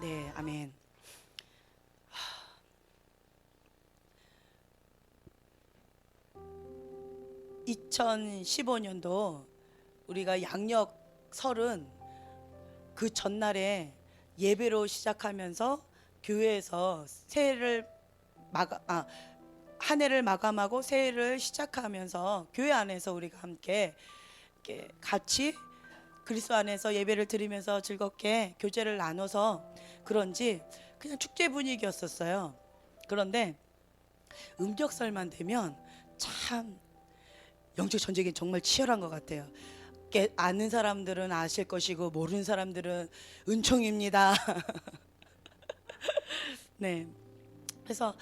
네, 아멘. 2015년도 우리가 양력 설은 그 전날에 예배로 시작하면서 교회에서 새해를 마가 한 해를 마감하고 새해를 시작하면서 교회 안에서 우리가 함께 이렇게 같이 그리스도 안에서 예배를 드리면서 즐겁게 교제를 나눠서 그런지 그냥 축제 분위기였었어요. 그런데 음력설만 되면 참 영적 전쟁이 정말 치열한 것 같아요. 아는 사람들은 아실 것이고 모르는 사람들은 은총입니다. 네. 그래서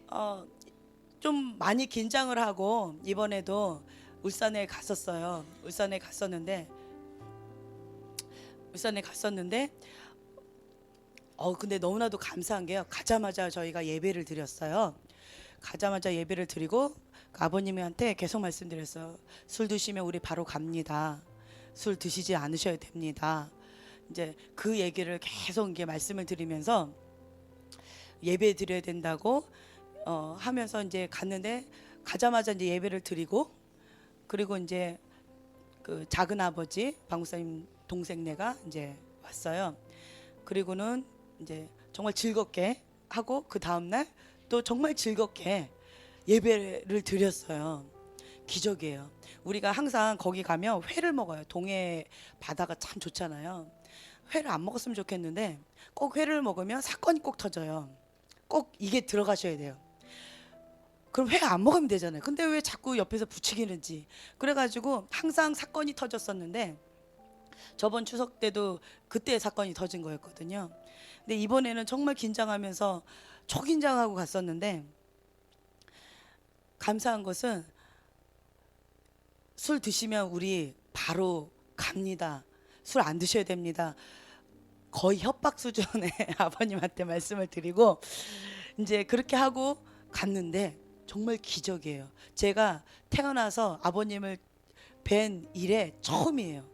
어, 좀 많이 긴장을 하고 이번에도 울산에 갔었어요. 울산에 갔었는데 근데 너무나도 감사한 게요. 가자마자 저희가 예배를 드렸어요. 가자마자 예배를 드리고 그 아버님한테 계속 말씀드렸어요. 술 드시면 우리 바로 갑니다. 술 드시지 않으셔야 됩니다. 이제 그 얘기를 계속 이게 말씀을 드리면서 예배 드려야 된다고 하면서 이제 갔는데 가자마자 이제 예배를 드리고 그리고 이제 그 작은 아버지 방구사님 동생네가 이제 왔어요. 그리고는 이제 정말 즐겁게 하고 그 다음 날 또 정말 즐겁게 예배를 드렸어요. 기적이에요. 우리가 항상 거기 가면 회를 먹어요. 동해 바다가 참 좋잖아요. 회를 안 먹었으면 좋겠는데 꼭 회를 먹으면 사건이 꼭 터져요. 꼭 이게 들어가셔야 돼요. 그럼 회 안 먹으면 되잖아요. 근데 왜 자꾸 옆에서 부추기는지. 그래가지고 항상 사건이 터졌었는데 저번 추석 때도 그때 사건이 터진 거였거든요. 근데 이번에는 정말 긴장하면서 초긴장하고 갔었는데 감사한 것은 술 드시면 우리 바로 갑니다. 술 안 드셔야 됩니다. 거의 협박 수준의 아버님한테 말씀을 드리고 이제 그렇게 하고 갔는데 정말 기적이에요. 제가 태어나서 아버님을 뵌 이래 처음이에요.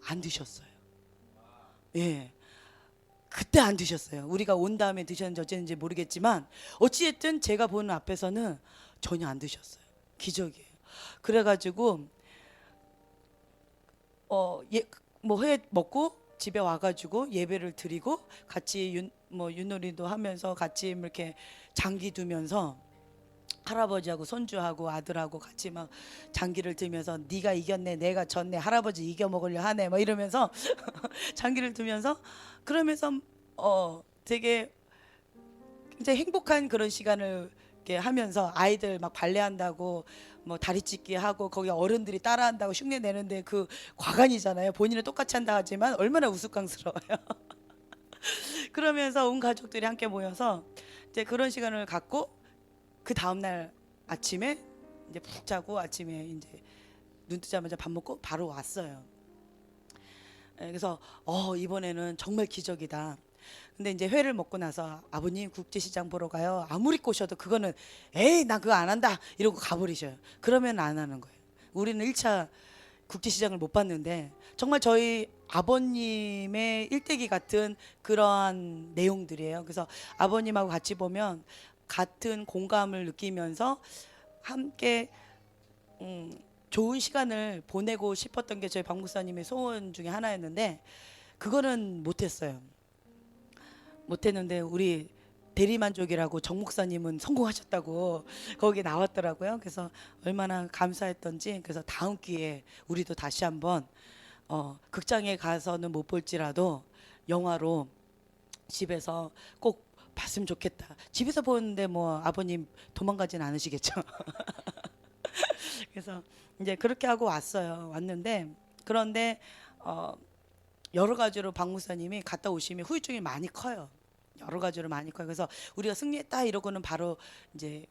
안 드셨어요. 예. 그때 안 드셨어요. 우리가 온 다음에 드셨는지 어쨌는지 모르겠지만 어찌됐든 제가 보는 앞에서는 전혀 안 드셨어요. 기적이에요. 그래가지고 회 먹고 집에 와가지고 예배를 드리고 같이 윷놀이도 하면서 같이 이렇게 장기 두면서 할아버지하고 손주하고 아들하고 같이 막 장기를 들면서 네가 이겼네 내가 졌네 할아버지 이겨 먹으려 하네 막 이러면서 장기를 두면서 그러면서 되게 굉장히 행복한 그런 시간을 이렇게 하면서 아이들 막 발레한다고 뭐 다리 찢기 하고 거기 어른들이 따라한다고 흉내 내는데 그 과간이잖아요. 본인은 똑같이 한다 하지만 얼마나 우스꽝스러워요. 그러면서 온 가족들이 함께 모여서 이제 그런 시간을 갖고 그 다음 날 아침에 이제 푹 자고 아침에 이제 눈 뜨자마자 밥 먹고 바로 왔어요. 그래서 이번에는 정말 기적이다. 근데 이제 회를 먹고 나서 아버님 국제시장 보러 가요. 아무리 꼬셔도 그거는 에이 나 그거 안 한다 이러고 가버리셔요. 그러면 안 하는 거예요. 우리는 1차 국제시장을 못 봤는데 정말 저희 아버님의 일대기 같은 그러한 내용들이에요. 그래서 아버님하고 같이 보면 같은 공감을 느끼면서 함께 좋은 시간을 보내고 싶었던 게 저희 박 목사님의 소원 중에 하나였는데 그거는 못했어요. 못했는데 우리 대리만족이라고 정 목사님은 성공하셨다고 거기 나왔더라고요. 그래서 얼마나 감사했던지 그래서 다음 기회에 우리도 다시 한번 극장에 가서는 못 볼지라도 영화로 집에서 꼭 봤으면 좋겠다. 집에서 보는데 뭐 아버님 도망가진 않으시겠죠. 그래서 이제 그렇게 하고 왔어요. 왔는데 그런데 어, 여러 가지로 박 목사님이 갔다 오시면 후유증이 많이 커요. 여러 가지로 많이 커요. 그래서 우리가 승리했다 이러고는 바로 이제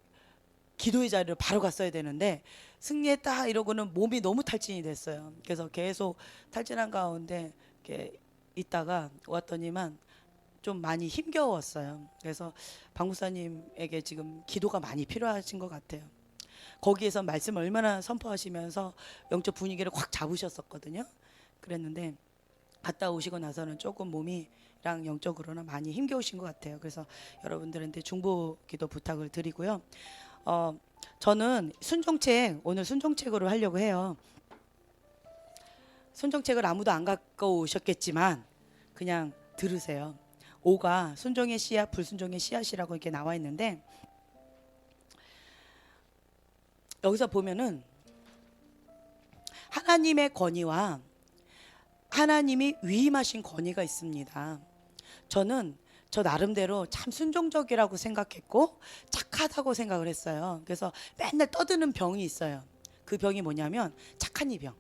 기도의 자리로 바로 갔어야 되는데 승리했다 이러고는 몸이 너무 탈진이 됐어요. 그래서 계속 탈진한 가운데 이렇게 있다가 왔더니만 좀 많이 힘겨웠어요. 그래서 박 목사님에게 지금 기도가 많이 필요하신 것 같아요. 거기에서 말씀 얼마나 선포하시면서 영적 분위기를 확 잡으셨었거든요. 그랬는데 갔다 오시고 나서는 조금 몸이 영적으로는 많이 힘겨우신 것 같아요. 그래서 여러분들한테 중보기도 부탁을 드리고요. 저는 순종책, 오늘 순종책으로 하려고 해요. 순종책을 아무도 안 갖고 오셨겠지만 그냥 들으세요. 오가 순종의 씨앗, 불순종의 씨앗이라고 이렇게 나와 있는데, 여기서 보면은 하나님의 권위와 하나님이 위임하신 권위가 있습니다. 저는 저 나름대로 참 순종적이라고 생각했고 착하다고 생각을 했어요. 그래서 맨날 떠드는 병이 있어요. 그 병이 뭐냐면 착한 이병.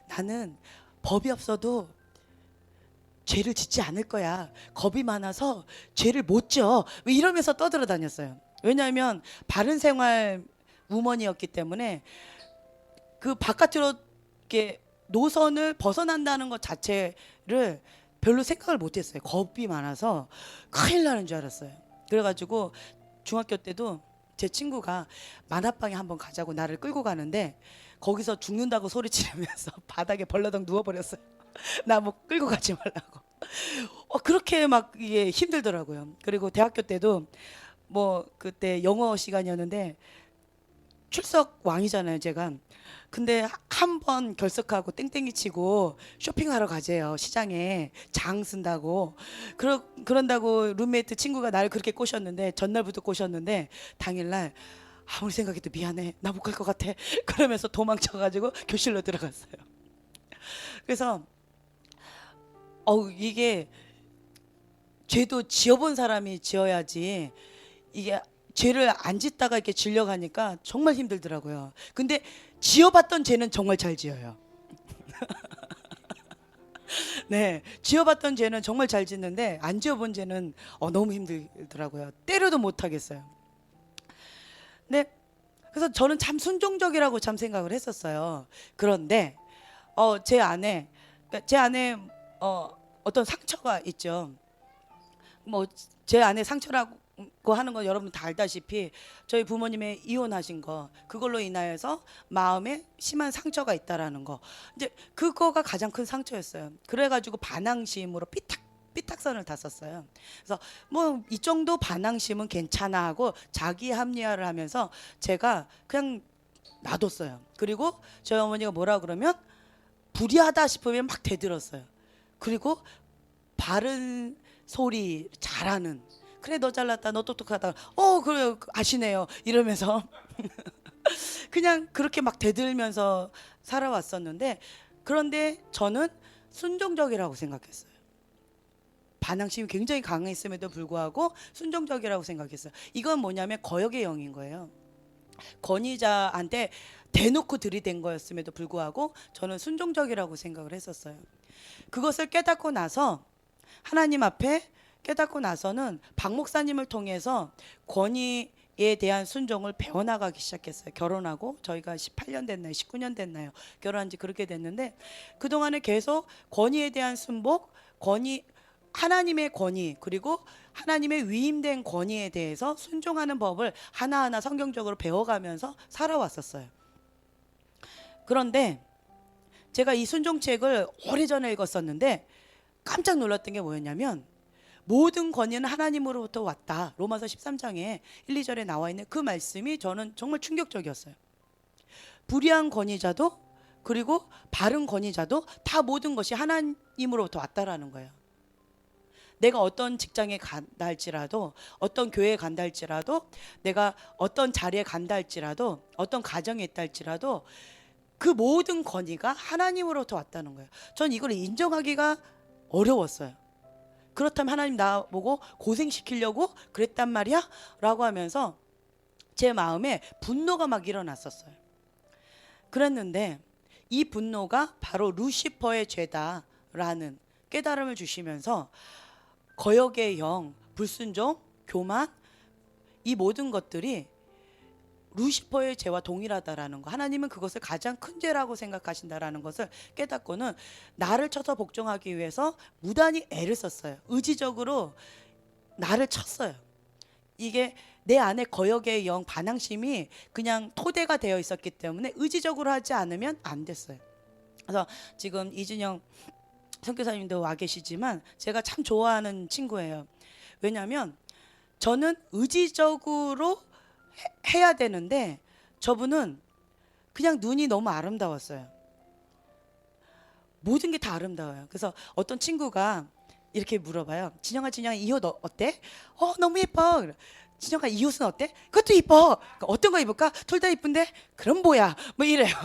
나는 법이 없어도 죄를 짓지 않을 거야. 겁이 많아서 죄를 못 져. 이러면서 떠들어 다녔어요. 왜냐하면 바른 생활 우먼이었기 때문에 그 바깥으로 이렇게 노선을 벗어난다는 것 자체를 별로 생각을 못했어요. 겁이 많아서 큰일 나는 줄 알았어요. 그래가지고 중학교 때도 제 친구가 만화방에 한번 가자고 나를 끌고 가는데 거기서 죽는다고 소리 지르면서 바닥에 벌러덩 누워버렸어요. 나 뭐 끌고 가지 말라고. 그렇게 막 이게 힘들더라고요. 그리고 대학교 때도 뭐 그때 영어 시간이었는데 출석 왕이잖아요, 제가. 근데 한 번 결석하고 땡땡이 치고 쇼핑하러 가재요, 시장에 장 쓴다고. 그런다고 룸메이트 친구가 나를 그렇게 꼬셨는데, 전날부터 꼬셨는데 당일날 아무리 생각해도 미안해, 나 못 갈 것 같아 그러면서 도망쳐가지고 교실로 들어갔어요. 그래서 이게 죄도 지어본 사람이 지어야지, 이게 죄를 안 짓다가 이렇게 지려가니까 정말 힘들더라고요. 근데 지어봤던 죄는 정말 잘 지어요. 네, 지어봤던 죄는 정말 잘 짓는데 안 지어본 죄는 너무 힘들더라고요. 때려도 못 하겠어요. 네, 그래서 저는 참 순종적이라고 참 생각을 했었어요. 그런데 제 안에, 그러니까 제 안에 어떤 상처가 있죠. 뭐 제 안에 상처라고 하는 거 여러분 다 알다시피 저희 부모님의 이혼하신 거, 그걸로 인하여서 마음에 심한 상처가 있다라는 거, 이제 그거가 가장 큰 상처였어요. 그래가지고 반항심으로 삐딱선을 탔었어요. 그래서 뭐 이 정도 반항심은 괜찮아 하고 자기 합리화를 하면서 제가 그냥 놔뒀어요. 그리고 저희 어머니가 뭐라 그러면 불의하다 싶으면 막 대들었어요. 그리고 바른 소리 잘하는, 그래 너 잘났다, 너 똑똑하다, 그래 아시네요 이러면서 그냥 그렇게 막 대들면서 살아왔었는데, 그런데 저는 순종적이라고 생각했어요. 반항심이 굉장히 강했음에도 불구하고 순종적이라고 생각했어요. 이건 뭐냐면 거역의 영인 거예요. 권위자한테 대놓고 들이댄 거였음에도 불구하고 저는 순종적이라고 생각을 했었어요. 그것을 깨닫고 나서, 하나님 앞에 깨닫고 나서는 박 목사님을 통해서 권위에 대한 순종을 배워나가기 시작했어요. 결혼하고 저희가 18년 됐나요? 19년 됐나요? 결혼한 지 그렇게 됐는데, 그동안에 계속 권위에 대한 순복, 하나님의 권위, 그리고 하나님의 위임된 권위에 대해서 순종하는 법을 하나하나 성경적으로 배워가면서 살아왔었어요. 그런데 제가 이 순종책을 오래전에 읽었었는데 깜짝 놀랐던 게 뭐였냐면, 모든 권위는 하나님으로부터 왔다, 로마서 13장에 1, 2절에 나와 있는 그 말씀이 저는 정말 충격적이었어요. 불의한 권위자도 그리고 바른 권위자도 다 모든 것이 하나님으로부터 왔다라는 거예요. 내가 어떤 직장에 간다 할지라도, 어떤 교회에 간다 할지라도, 내가 어떤 자리에 간다 할지라도, 어떤 가정에 있다 할지라도 그 모든 권위가 하나님으로부터 왔다는 거예요. 전 이걸 인정하기가 어려웠어요. 그렇다면 하나님 나보고 고생시키려고 그랬단 말이야? 라고 하면서 제 마음에 분노가 막 일어났었어요. 그랬는데 이 분노가 바로 루시퍼의 죄다라는 깨달음을 주시면서 거역의 영, 불순종, 교만, 이 모든 것들이 루시퍼의 죄와 동일하다라는 거, 하나님은 그것을 가장 큰 죄라고 생각하신다라는 것을 깨닫고는 나를 쳐서 복종하기 위해서 무단히 애를 썼어요. 의지적으로 나를 쳤어요. 이게 내 안에 거역의 영, 반항심이 그냥 토대가 되어 있었기 때문에 의지적으로 하지 않으면 안 됐어요. 그래서 지금 이준영 선교사님도 와 계시지만 제가 참 좋아하는 친구예요. 왜냐하면 저는 의지적으로 해야 되는데 저분은 그냥 눈이 너무 아름다웠어요. 모든 게 다 아름다워요. 그래서 어떤 친구가 이렇게 물어봐요. 진영아, 진영아, 이 옷 어때? 너무 예뻐. 진영아, 이 옷은 어때? 그것도 이뻐. 어떤 거 입을까? 둘 다 이쁜데? 그럼 뭐야? 뭐 이래요.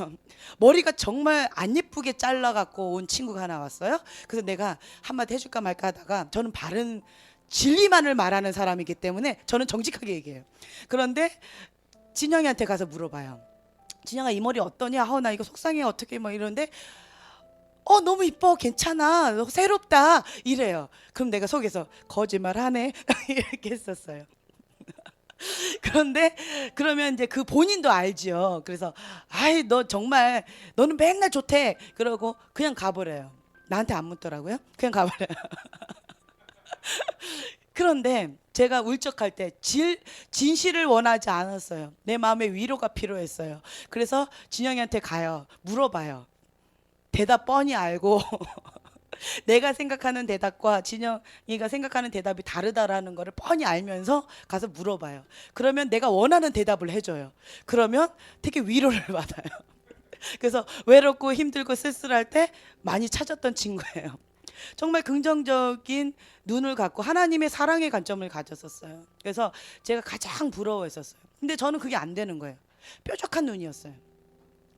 머리가 정말 안 예쁘게 잘라갖고 온 친구가 하나 왔어요. 그래서 내가 한마디 해줄까 말까 하다가, 저는 바른 진리만을 말하는 사람이기 때문에 저는 정직하게 얘기해요. 그런데 진영이한테 가서 물어봐요. 진영아, 이 머리 어떠냐? 나 이거 속상해. 어떻게 뭐 이러는데 너무 이뻐, 괜찮아, 너 새롭다 이래요. 그럼 내가 속에서 거짓말하네 이렇게 했었어요. 그런데 그러면 이제 그 본인도 알지요. 그래서 아이, 너 정말 너는 맨날 좋대 그러고 그냥 가버려요. 나한테 안 묻더라고요. 그냥 가버려요. 그런데 제가 울적할 때 진실을 원하지 않았어요. 내 마음에 위로가 필요했어요. 그래서 진영이한테 가요. 물어봐요. 대답 뻔히 알고 내가 생각하는 대답과 진영이가 생각하는 대답이 다르다라는 거를 뻔히 알면서 가서 물어봐요. 그러면 내가 원하는 대답을 해줘요. 그러면 되게 위로를 받아요. 그래서 외롭고 힘들고 쓸쓸할 때 많이 찾았던 친구예요. 정말 긍정적인 눈을 갖고 하나님의 사랑의 관점을 가졌었어요. 그래서 제가 가장 부러워했었어요. 근데 저는 그게 안 되는 거예요. 뾰족한 눈이었어요.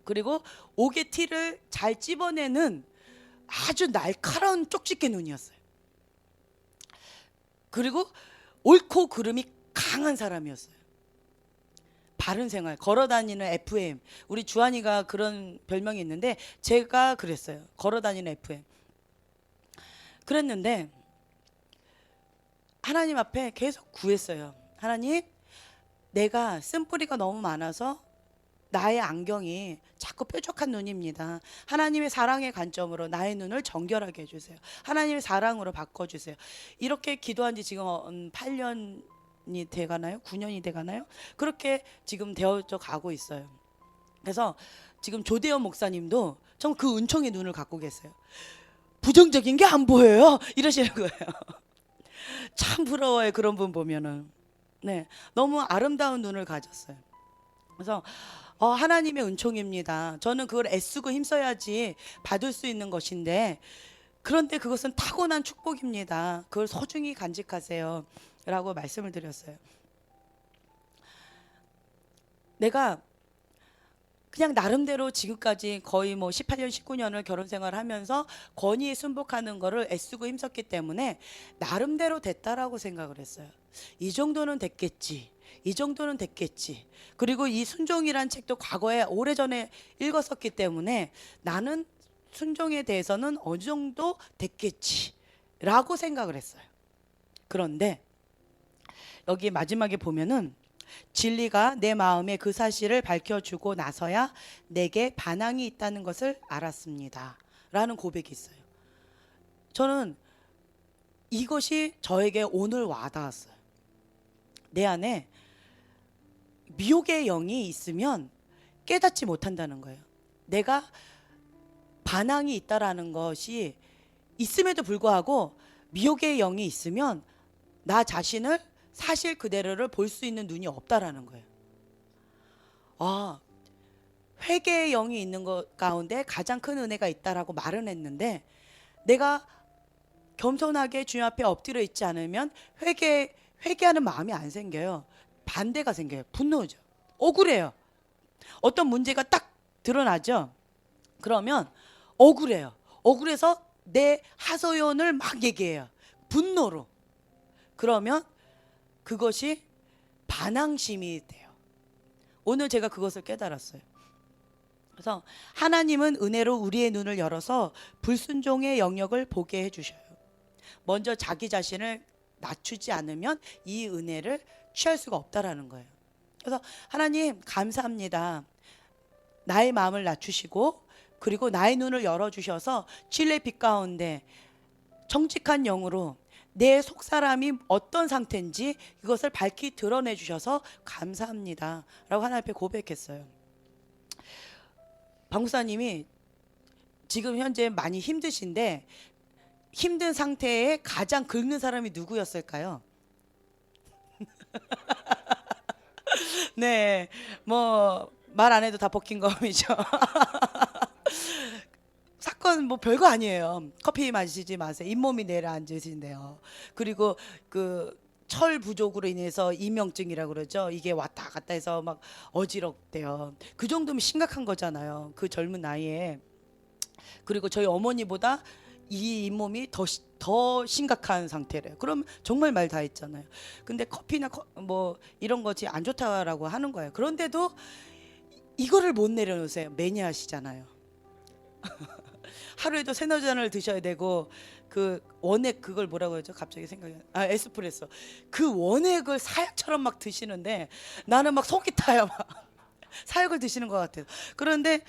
그리고 옥의 티를 잘 찝어내는 아주 날카로운 쪽집게 눈이었어요. 그리고 옳고 그름이 강한 사람이었어요. 바른 생활, 걸어다니는 FM. 우리 주한이가 그런 별명이 있는데 제가 그랬어요. 걸어다니는 FM. 그랬는데 하나님 앞에 계속 구했어요. 하나님, 내가 쓴뿌리가 너무 많아서 나의 안경이 자꾸 뾰족한 눈입니다. 하나님의 사랑의 관점으로 나의 눈을 정결하게 해주세요. 하나님의 사랑으로 바꿔주세요. 이렇게 기도한 지 지금 8년이 돼가나요? 9년이 돼가나요? 그렇게 지금 되어져 가고 있어요. 그래서 지금 조대현 목사님도 정말 그 은총의 눈을 갖고 계세요. 부정적인 게 안 보여요 이러시는 거예요. 참 부러워요. 그런 분 보면은. 네, 너무 아름다운 눈을 가졌어요. 그래서 하나님의 은총입니다. 저는 그걸 애쓰고 힘써야지 받을 수 있는 것인데, 그런데 그것은 타고난 축복입니다. 그걸 소중히 간직하세요 라고 말씀을 드렸어요. 내가 그냥 나름대로 지금까지 거의 뭐 18년 19년을 결혼 생활을 하면서 권위에 순복하는 거를 애쓰고 힘썼기 때문에 나름대로 됐다라고 생각을 했어요. 이 정도는 됐겠지, 이 정도는 됐겠지. 그리고 이 순종이란 책도 과거에 오래전에 읽었었기 때문에 나는 순종에 대해서는 어느 정도 됐겠지 라고 생각을 했어요. 그런데 여기 마지막에 보면은 진리가 내 마음에 그 사실을 밝혀주고 나서야 내게 반항이 있다는 것을 알았습니다 라는 고백이 있어요. 저는 이것이 저에게 오늘 와닿았어요. 내 안에 미혹의 영이 있으면 깨닫지 못한다는 거예요. 내가 반항이 있다라는 것이 있음에도 불구하고 미혹의 영이 있으면 나 자신을 사실 그대로를 볼 수 있는 눈이 없다라는 거예요. 회개의 영이 있는 것 가운데 가장 큰 은혜가 있다라고 말은 했는데, 내가 겸손하게 주님 앞에 엎드려 있지 않으면 회개하는 마음이 안 생겨요. 반대가 생겨요. 분노죠. 억울해요. 어떤 문제가 딱 드러나죠. 그러면 억울해요. 억울해서 내 하소연을 막 얘기해요. 분노로. 그러면 그것이 반항심이 돼요. 오늘 제가 그것을 깨달았어요. 그래서 하나님은 은혜로 우리의 눈을 열어서 불순종의 영역을 보게 해주셔요. 먼저 자기 자신을 낮추지 않으면 이 은혜를 취할 수가 없다라는 거예요. 그래서 하나님 감사합니다. 나의 마음을 낮추시고 그리고 나의 눈을 열어주셔서 진리의 빛 가운데 정직한 영으로 내 속사람이 어떤 상태인지 이것을 밝히 드러내 주셔서 감사합니다 라고 하나님 앞에 고백했어요. 박 목사님이 지금 현재 많이 힘드신데 힘든 상태에 가장 긁는 사람이 누구였을까요? 네, 뭐 말 안 해도 다 벗긴 검이죠. 사건 뭐 별거 아니에요. 커피 마시지 마세요. 잇몸이 내려앉으신대요. 그리고 그 철 부족으로 인해서 이명증이라고 그러죠. 이게 왔다 갔다 해서 막 어지럽대요. 그 정도면 심각한 거잖아요. 그 젊은 나이에. 그리고 저희 어머니보다 이 잇몸이 더 심각한 상태래요. 그럼 정말 말 다 했잖아요. 근데 커피나 뭐 이런 것이 안 좋다라고 하는 거예요. 그런데도 이거를 못 내려놓으세요. 매니아시잖아요. 하루에도 세너 잔을 드셔야 되고 그 원액 그걸 뭐라고 하죠? 갑자기 생각이 에스프레소 그 원액을 사약처럼 막 드시는데 나는 막 속이 타요. 막 사약을 드시는 것 같아요. 그런데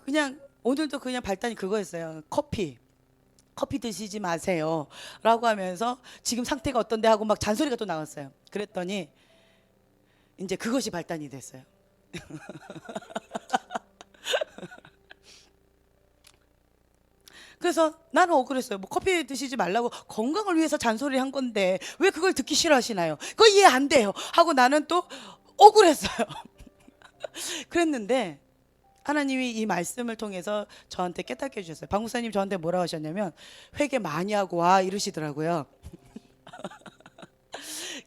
그냥 오늘도 그냥 발단이 그거였어요. 커피 드시지 마세요 라고 하면서 지금 상태가 어떤데 하고 막 잔소리가 또 나왔어요. 그랬더니 이제 그것이 발단이 됐어요. 그래서 나는 억울했어요. 뭐 커피 드시지 말라고 건강을 위해서 잔소리를 한 건데 왜 그걸 듣기 싫어하시나요? 그거 이해 안 돼요 하고 나는 또 억울했어요. 그랬는데 하나님이 이 말씀을 통해서 저한테 깨닫게 해주셨어요. 박 목사님 저한테 뭐라고 하셨냐면 회개 많이 하고 와 이러시더라고요.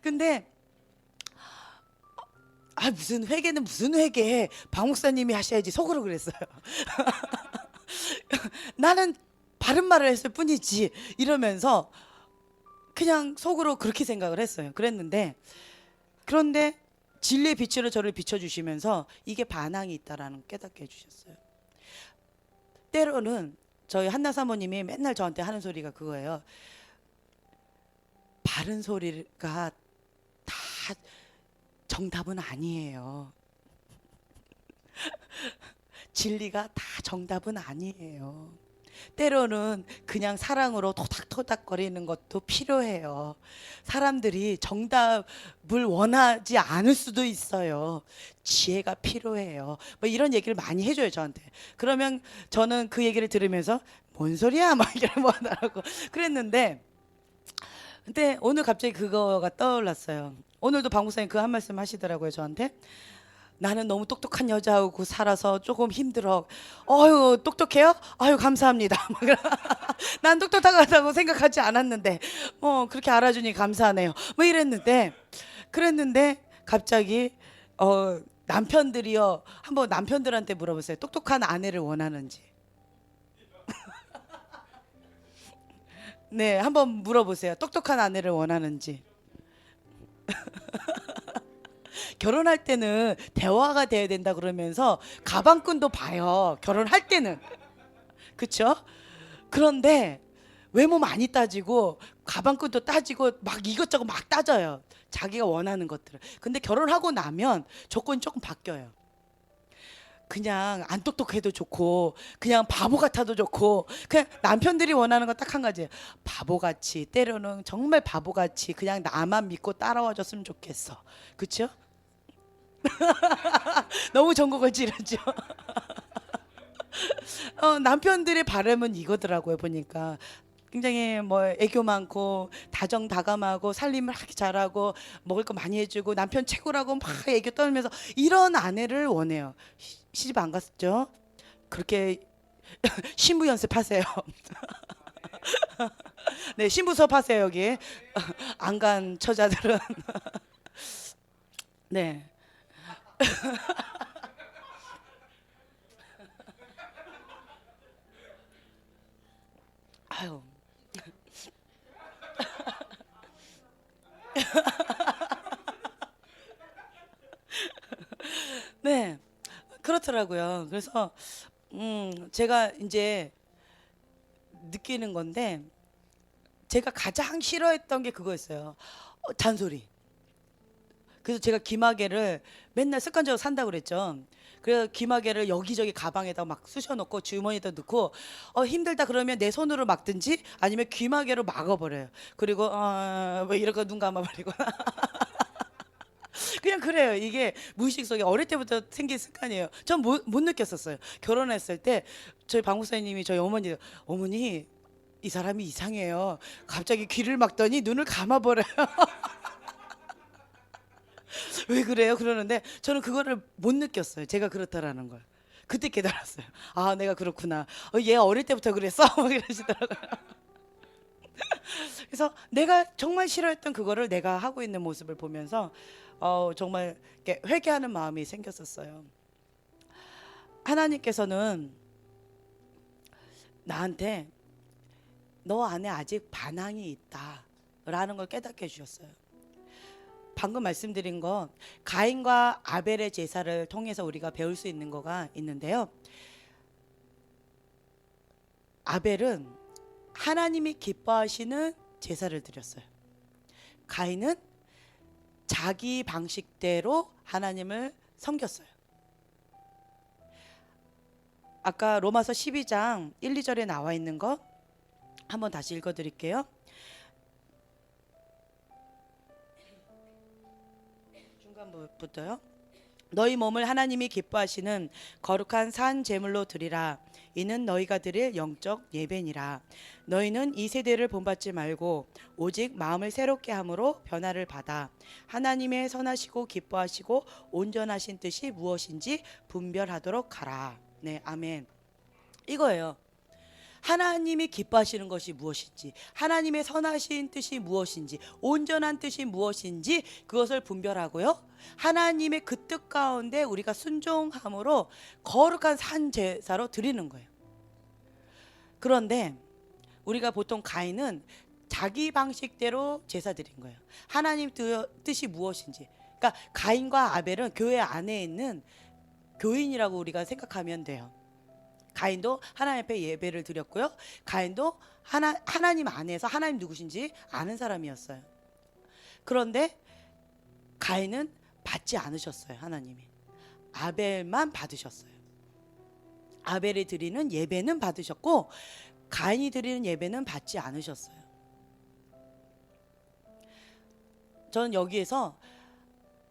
근데 무슨 회개는 무슨 회개, 박 목사님이 하셔야지 속으로 그랬어요. 나는 바른 말을 했을 뿐이지 이러면서 그냥 속으로 그렇게 생각을 했어요. 그런데 진리의 빛으로 저를 비춰주시면서 이게 반항이 있다라는 깨닫게 해주셨어요. 때로는 저희 한나 사모님이 맨날 저한테 하는 소리가 그거예요. 바른 소리가 다 정답은 아니에요. 진리가 다 정답은 아니에요. 때로는 그냥 사랑으로 토닥토닥거리는 것도 필요해요. 사람들이 정답을 원하지 않을 수도 있어요. 지혜가 필요해요. 뭐 이런 얘기를 많이 해줘요 저한테. 그러면 저는 그 얘기를 들으면서 뭔 소리야 막 이러고 하더라고. 그랬는데 근데 오늘 갑자기 그거가 떠올랐어요. 오늘도 박 목사님 그 한 말씀 하시더라고요 저한테. 나는 너무 똑똑한 여자하고 살아서 조금 힘들어. 어유 똑똑해요? 아유 감사합니다. 난 똑똑하다고 생각하지 않았는데 그렇게 알아주니 감사하네요. 뭐 이랬는데 그랬는데 갑자기 남편들이요 한번 남편들한테 물어보세요. 똑똑한 아내를 원하는지. 네 한번 물어보세요. 똑똑한 아내를 원하는지. 결혼할 때는 대화가 돼야 된다 그러면서 가방끈도 봐요. 결혼할 때는. 그쵸? 그런데 외모 많이 따지고 가방끈도 따지고 막 이것저것 막 따져요. 자기가 원하는 것들을. 근데 결혼하고 나면 조건이 조금 바뀌어요. 그냥 안 똑똑해도 좋고 그냥 바보 같아도 좋고 그냥 남편들이 원하는 건 딱 한 가지예요. 바보같이 때로는 정말 바보같이 그냥 나만 믿고 따라와 줬으면 좋겠어. 그쵸? 너무 전곡을 찌르죠. 남편들의 바람은 이거더라고요 보니까. 굉장히 뭐 애교 많고 다정다감하고 살림을 하기 잘하고 먹을 거 많이 해주고 남편 최고라고 막 애교 떨면서 이런 아내를 원해요. 시집 안 갔죠? 그렇게 신부 연습하세요. 네 신부 수업하세요 여기. 안 간 처자들은. 네. 아유. 네. 그렇더라고요. 그래서 제가 이제 느끼는 건데 제가 가장 싫어했던 게 그거였어요. 잔소리. 그래서 제가 귀마개를 맨날 습관적으로 산다고 그랬죠. 그래서 귀마개를 여기저기 가방에다 막 쑤셔놓고 주머니에다 넣고 힘들다 그러면 내 손으로 막든지 아니면 귀마개로 막아버려요. 그리고 뭐 이러고 눈 감아버리고 그냥 그래요. 이게 무의식 속에 어릴 때부터 생긴 습관이에요. 전 못 느꼈었어요. 결혼했을 때 저희 박 목사님이 저희 어머니 이 사람이 이상해요. 갑자기 귀를 막더니 눈을 감아버려요. 왜 그래요? 그러는데 저는 그거를 못 느꼈어요. 제가 그렇다라는 걸. 그때 깨달았어요. 아, 내가 그렇구나. 얘 어릴 때부터 그랬어? 막 이러시더라고요. 그래서 내가 정말 싫어했던 그거를 내가 하고 있는 모습을 보면서 정말 이렇게 회개하는 마음이 생겼었어요. 하나님께서는 나한테 너 안에 아직 반항이 있다 라는 걸 깨닫게 해주셨어요. 방금 말씀드린 건 가인과 아벨의 제사를 통해서 우리가 배울 수 있는 거가 있는데요. 아벨은 하나님이 기뻐하시는 제사를 드렸어요. 가인은 자기 방식대로 하나님을 섬겼어요. 아까 로마서 12장 1, 2절에 나와 있는 거 한번 다시 읽어드릴게요. 중간부터요. 너희 몸을 하나님이 기뻐하시는 거룩한 산 제물로 드리라. 이는 너희가 드릴 영적 예배니라. 너희는 이 세대를 본받지 말고 오직 마음을 새롭게 함으로 변화를 받아 하나님의 선하시고 기뻐하시고 온전하신 뜻이 무엇인지 분별하도록 하라. 네, 아멘. 이거예요. 하나님이 기뻐하시는 것이 무엇인지, 하나님의 선하신 뜻이 무엇인지, 온전한 뜻이 무엇인지 그것을 분별하고요. 하나님의 그 뜻 가운데 우리가 순종함으로 거룩한 산 제사로 드리는 거예요. 그런데 우리가 보통 가인은 자기 방식대로 제사 드린 거예요. 하나님 뜻이 무엇인지. 그러니까 가인과 아벨은 교회 안에 있는 교인이라고 우리가 생각하면 돼요. 가인도 하나님 앞에 예배를 드렸고요. 가인도 하나님 안에서 하나님 누구신지 아는 사람이었어요. 그런데 가인은 받지 않으셨어요. 하나님이. 아벨만 받으셨어요. 아벨이 드리는 예배는 받으셨고 가인이 드리는 예배는 받지 않으셨어요. 저는 여기에서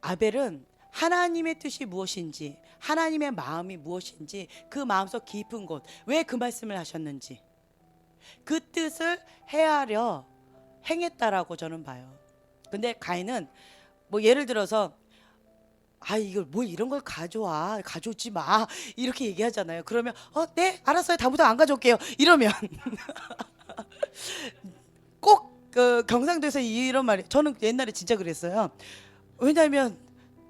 아벨은 하나님의 뜻이 무엇인지, 하나님의 마음이 무엇인지, 그 마음속 깊은 곳, 왜 그 말씀을 하셨는지, 그 뜻을 헤아려 행했다라고 저는 봐요. 근데 가인은 뭐 예를 들어서 이걸 뭐 이런 걸 가져오지 마 이렇게 얘기하잖아요. 그러면 네 알았어요, 다음부터 안 가져올게요 이러면 꼭 그 경상도에서 이런 말이, 저는 옛날에 진짜 그랬어요. 왜냐하면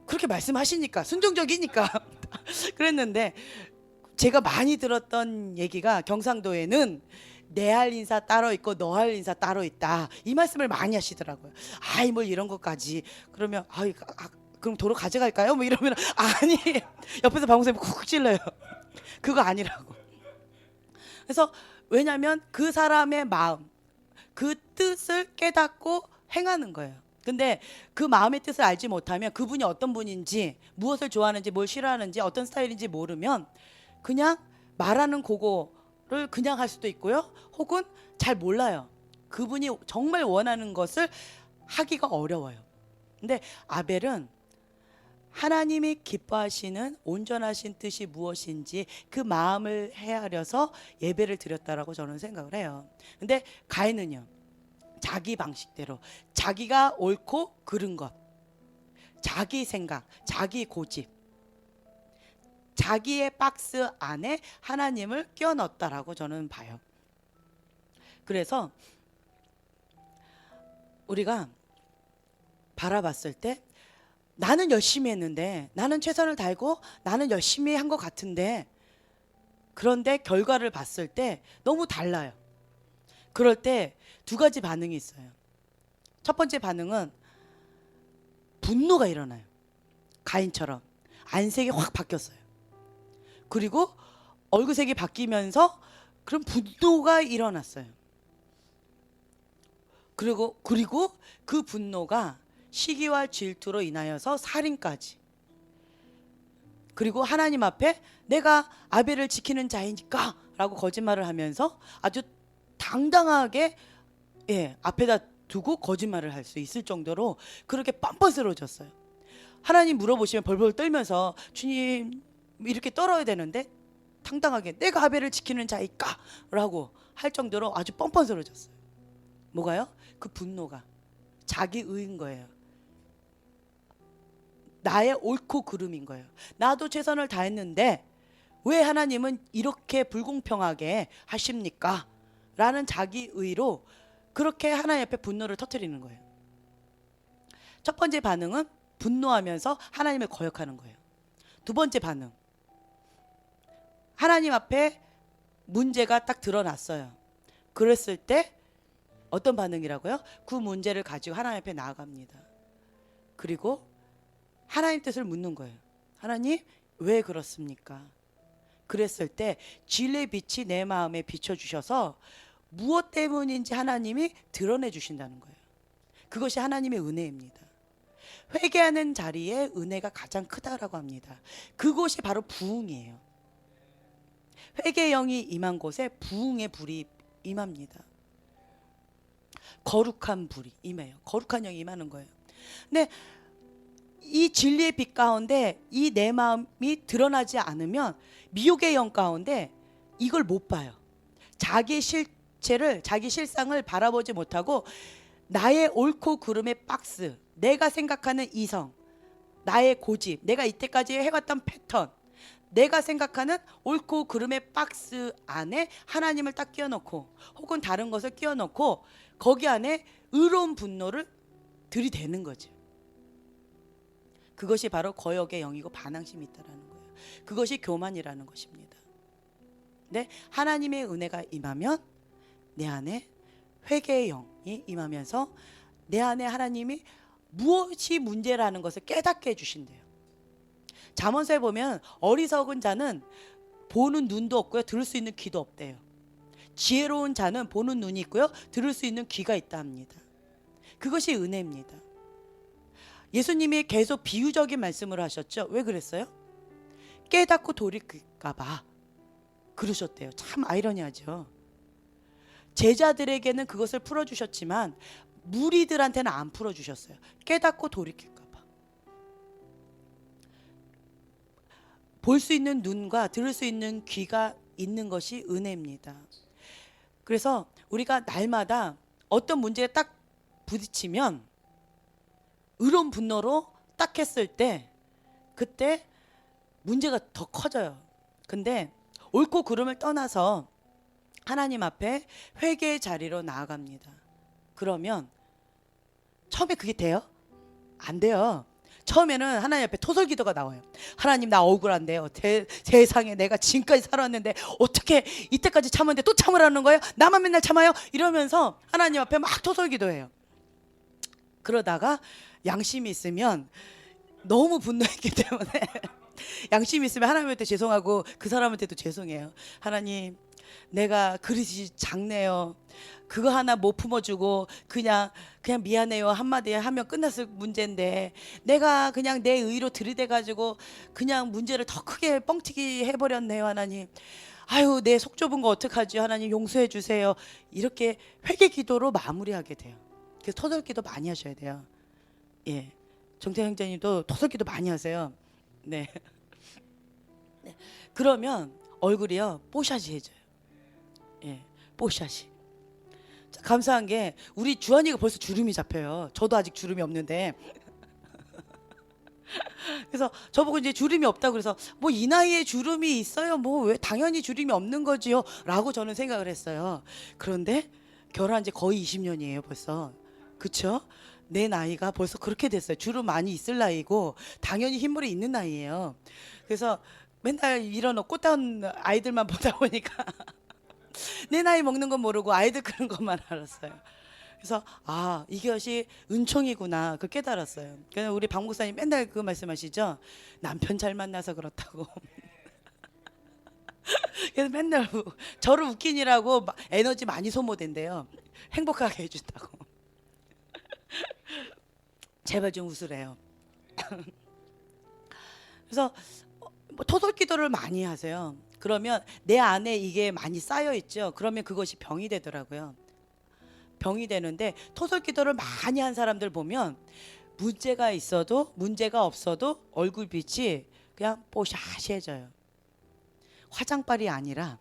그렇게 말씀하시니까, 순종적이니까 그랬는데, 제가 많이 들었던 얘기가 경상도에는 내 할 인사 따로 있고 너 할 인사 따로 있다, 이 말씀을 많이 하시더라고요. 뭘 이런 것까지. 그러면 그럼 도로 가져갈까요? 뭐 이러면 아니, 옆에서 방송쌤이 쿡 찔러요. 그거 아니라고. 그래서 왜냐하면 그 사람의 마음, 그 뜻을 깨닫고 행하는 거예요. 근데 그 마음의 뜻을 알지 못하면 그분이 어떤 분인지, 무엇을 좋아하는지, 뭘 싫어하는지, 어떤 스타일인지 모르면 그냥 말하는 그거를 그냥 할 수도 있고요. 혹은 잘 몰라요. 그분이 정말 원하는 것을 하기가 어려워요. 근데 아벨은 하나님이 기뻐하시는 온전하신 뜻이 무엇인지 그 마음을 헤아려서 예배를 드렸다라고 저는 생각을 해요. 근데 가인은요, 자기 방식대로, 자기가 옳고 그른 것, 자기 생각, 자기 고집, 자기의 박스 안에 하나님을 끼워 넣었다라고 저는 봐요. 그래서 우리가 바라봤을 때 나는 열심히 했는데, 나는 최선을 다하고 나는 열심히 한 것 같은데, 그런데 결과를 봤을 때 너무 달라요. 그럴 때 두 가지 반응이 있어요. 첫 번째 반응은 분노가 일어나요. 가인처럼 안색이 확 바뀌었어요. 그리고 얼굴색이 바뀌면서 그런 분노가 일어났어요. 그리고 그 분노가 시기와 질투로 인하여서 살인까지. 그리고 하나님 앞에 내가 아벨을 지키는 자이니까 라고 거짓말을 하면서 아주 당당하게 앞에다 두고 거짓말을 할 수 있을 정도로 그렇게 뻔뻔스러워졌어요. 하나님 물어보시면 벌벌 떨면서 주님 이렇게 떨어야 되는데 당당하게 내가 아벨을 지키는 자이까 라고 할 정도로 아주 뻔뻔스러워졌어요. 뭐가요? 그 분노가 자기의인 거예요. 나의 옳고 그름인 거예요. 나도 최선을 다했는데 왜 하나님은 이렇게 불공평하게 하십니까? 라는 자기의로 그렇게 하나님 앞에 분노를 터뜨리는 거예요. 첫 번째 반응은 분노하면서 하나님을 거역하는 거예요. 두 번째 반응, 하나님 앞에 문제가 딱 드러났어요. 그랬을 때 어떤 반응이라고요? 그 문제를 가지고 하나님 앞에 나아갑니다. 그리고 하나님 뜻을 묻는 거예요. 하나님 왜 그렇습니까? 그랬을 때 진리의 빛이 내 마음에 비춰주셔서 무엇 때문인지 하나님이 드러내 주신다는 거예요. 그것이 하나님의 은혜입니다. 회개하는 자리에 은혜가 가장 크다라고 합니다. 그곳이 바로 부흥이에요. 회개의 영이 임한 곳에 부흥의 불이 임합니다. 거룩한 불이 임해요. 거룩한 영이 임하는 거예요. 근데 이 진리의 빛 가운데 이 내 마음이 드러나지 않으면 미혹의 영 가운데 이걸 못 봐요. 자기 실체를, 자기 실상을 바라보지 못하고 나의 옳고 그름의 박스, 내가 생각하는 이성, 나의 고집, 내가 이때까지 해왔던 패턴, 내가 생각하는 옳고 그름의 박스 안에 하나님을 딱 끼워넣고 혹은 다른 것을 끼워넣고 거기 안에 의로운 분노를 들이대는 거죠. 그것이 바로 거역의 영이고 반항심이 있다라는 거예요. 그것이 교만이라는 것입니다. 네, 하나님의 은혜가 임하면 내 안에 회개의 영이 임하면서 내 안에 하나님이 무엇이 문제라는 것을 깨닫게 해주신대요. 잠언서에 보면 어리석은 자는 보는 눈도 없고요, 들을 수 있는 귀도 없대요. 지혜로운 자는 보는 눈이 있고요, 들을 수 있는 귀가 있다 합니다. 그것이 은혜입니다. 예수님이 계속 비유적인 말씀을 하셨죠. 왜 그랬어요? 깨닫고 돌이킬까 봐 그러셨대요. 참 아이러니하죠. 제자들에게는 그것을 풀어주셨지만 무리들한테는 안 풀어주셨어요. 깨닫고 돌이킬까 봐. 볼 수 있는 눈과 들을 수 있는 귀가 있는 것이 은혜입니다. 그래서 우리가 날마다 어떤 문제에 딱 부딪히면 의로운 분노로 딱 했을 때 그때 문제가 더 커져요. 근데 옳고 그름을 떠나서 하나님 앞에 회개의 자리로 나아갑니다. 그러면 처음에 그게 돼요? 안 돼요. 처음에는 하나님 앞에 토설기도가 나와요. 하나님 나 억울한데요. 세상에 내가 지금까지 살았는데 어떻게 이때까지 참았는데 또 참으라는 거예요? 나만 맨날 참아요? 이러면서 하나님 앞에 막 토설기도해요. 그러다가 양심이 있으면 너무 분노했기 때문에 양심이 있으면 하나님한테 죄송하고 그 사람한테도 죄송해요. 하나님 내가 그릇이 작네요. 그거 하나 못 품어주고 그냥 미안해요 한마디 하면 끝났을 문제인데 내가 그냥 내 의로 들이대가지고 그냥 문제를 더 크게 뻥튀기 해버렸네요. 하나님 아유 내 속 좁은 거 어떡하지? 하나님 용서해 주세요. 이렇게 회개 기도로 마무리하게 돼요. 그래서 토설기도 많이 하셔야 돼요. 예, 정태 형제님도 토설기도 많이 하세요. 네. 네. 그러면 얼굴이요 뽀샤시해져요. 예, 뽀샤시. 감사한 게 우리 주한이가 벌써 주름이 잡혀요. 저도 아직 주름이 없는데. 그래서 저보고 이제 주름이 없다고 그래서 뭐 이 나이에 주름이 있어요? 뭐 왜 당연히 주름이 없는 거지요? 라고 저는 생각을 했어요. 그런데 결혼한 지 거의 20년이에요 벌써. 그쵸? 내 나이가 벌써 그렇게 됐어요. 주름 많이 있을 나이고 당연히 흰물이 있는 나이예요. 그래서 맨날 이런 꽃다운 아이들만 보다 보니까 내 나이 먹는 건 모르고 아이들 크는 것만 알았어요. 그래서 아 이것이 은총이구나 그 깨달았어요. 그래서 우리 박 목사님 맨날 그 말씀하시죠. 남편 잘 만나서 그렇다고. 그래서 맨날 저를 웃기니라고 에너지 많이 소모된대요. 행복하게 해준다고. 제발 좀 웃으래요. 그래서 뭐 토설기도를 많이 하세요. 그러면 내 안에 이게 많이 쌓여 있죠. 그러면 그것이 병이 되더라고요. 병이 되는데 토설기도를 많이 한 사람들 보면 문제가 있어도 문제가 없어도 얼굴빛이 그냥 뽀샤시해져요. 화장빨이 아니라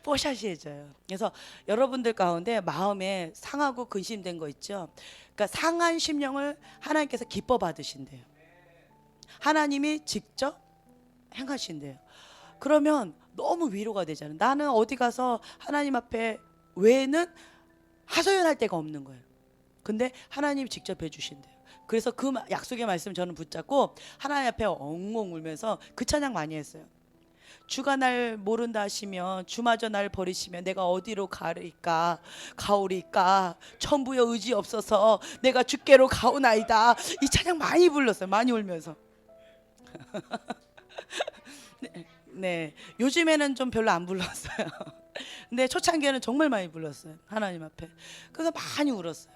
뽀샤시해져요. 그래서 여러분들 가운데 마음에 상하고 근심된 거 있죠. 그러니까 상한 심령을 하나님께서 기뻐 받으신대요. 하나님이 직접 행하신대요. 그러면 너무 위로가 되잖아요. 나는 어디 가서 하나님 앞에 외에는 하소연할 데가 없는 거예요. 근데 하나님이 직접 해주신대요. 그래서 그 약속의 말씀 저는 붙잡고 하나님 앞에 엉엉 울면서 그 찬양 많이 했어요. 주가 날 모른다 하시면 주마저 날 버리시면 내가 어디로 가오리까 천부여 의지 없어서 내가 주께로 가오나이다. 이 찬양 많이 불렀어요. 많이 울면서. 네, 네. 요즘에는 좀 별로 안 불렀어요. 근데 초창기에는 정말 많이 불렀어요. 하나님 앞에. 그래서 많이 울었어요.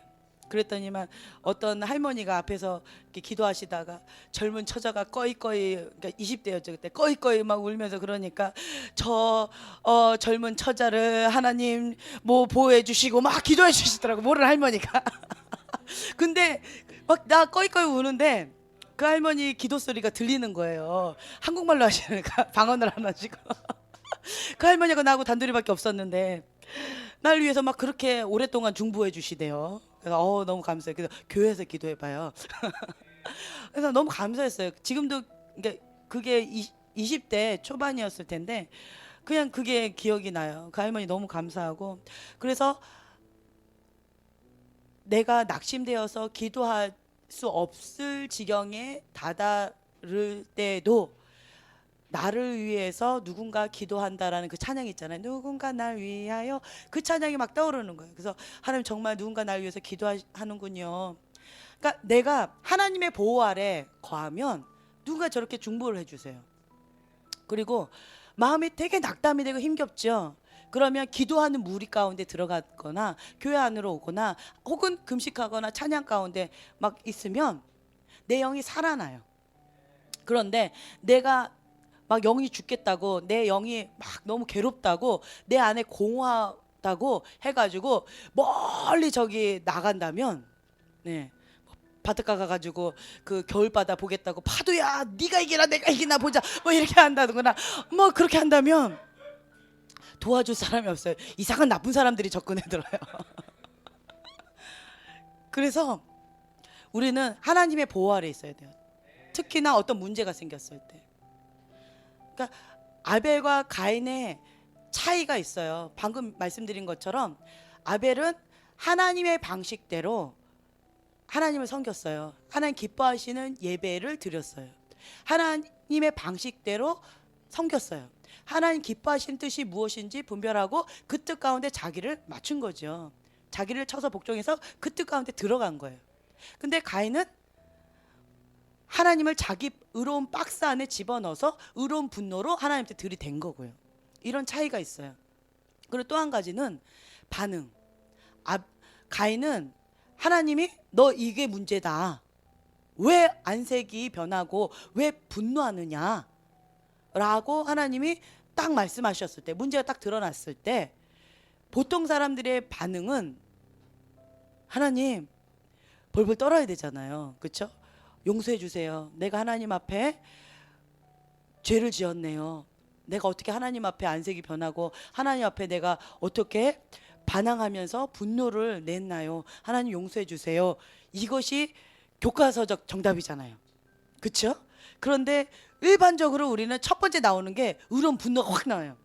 그랬더니만 어떤 할머니가 앞에서 이렇게 기도하시다가 젊은 처자가 꺼이꺼이, 그러니까 20대였죠 그때, 꺼이꺼이 막 울면서 그러니까 젊은 처자를 하나님 뭐 보호해 주시고 막 기도해 주시더라고, 모르는 할머니가. 근데 막 나 꺼이꺼이 우는데 그 할머니 기도 소리가 들리는 거예요. 한국말로 하시니까 방언을 안 하시고. 그 할머니가 나하고 단둘이밖에 없었는데 날 위해서 막 그렇게 오랫동안 중보해 주시대요. 그래서 너무 감사해요. 그래서 교회에서 기도해봐요. 그래서 너무 감사했어요. 지금도 그게 20대 초반이었을 텐데 그냥 그게 기억이 나요. 그 할머니 너무 감사하고. 그래서 내가 낙심되어서 기도할 수 없을 지경에 다다를 때도 나를 위해서 누군가 기도한다라는 그 찬양이 있잖아요. 누군가 날 위하여, 그 찬양이 막 떠오르는 거예요. 그래서 하나님 정말 누군가 날 위해서 기도하는군요. 그러니까 내가 하나님의 보호 아래 거하면 누가 저렇게 중보를 해주세요. 그리고 마음이 되게 낙담이 되고 힘겹죠. 그러면 기도하는 무리 가운데 들어갔거나 교회 안으로 오거나 혹은 금식하거나 찬양 가운데 막 있으면 내 영이 살아나요. 그런데 내가 막 영이 죽겠다고, 내 영이 막 너무 괴롭다고, 내 안에 공허하다고 해가지고 멀리 저기 나간다면, 네, 바닷가 가가지고 그 겨울바다 보겠다고 파도야 네가 이기나 내가 이기나 보자 뭐 이렇게 한다거나 뭐 그렇게 한다면 도와줄 사람이 없어요. 이상한 나쁜 사람들이 접근해 들어요. 그래서 우리는 하나님의 보호 아래 있어야 돼요. 특히나 어떤 문제가 생겼을 때. 그러니까 아벨과 가인의 차이가 있어요. 방금 말씀드린 것처럼 아벨은 하나님의 방식대로 하나님을 섬겼어요. 하나님 기뻐하시는 예배를 드렸어요. 하나님의 방식대로 섬겼어요. 하나님 기뻐하시는 뜻이 무엇인지 분별하고 그 뜻 가운데 자기를 맞춘 거죠. 자기를 쳐서 복종해서 그 뜻 가운데 들어간 거예요. 근데 가인은 하나님을 자기 의로운 박스 안에 집어넣어서 의로운 분노로 하나님한테 들이댄 거고요. 이런 차이가 있어요. 그리고 또 한 가지는 반응. 가인은 하나님이 너 이게 문제다, 왜 안색이 변하고 왜 분노하느냐 라고 하나님이 딱 말씀하셨을 때, 문제가 딱 드러났을 때 보통 사람들의 반응은 하나님 벌벌 떨어야 되잖아요. 그렇죠? 용서해 주세요. 내가 하나님 앞에 죄를 지었네요. 내가 어떻게 하나님 앞에 안색이 변하고 하나님 앞에 내가 어떻게 반항하면서 분노를 냈나요? 하나님 용서해 주세요. 이것이 교과서적 정답이잖아요. 그렇죠? 그런데 일반적으로 우리는 첫 번째 나오는 게 의로운 분노가 확 나와요.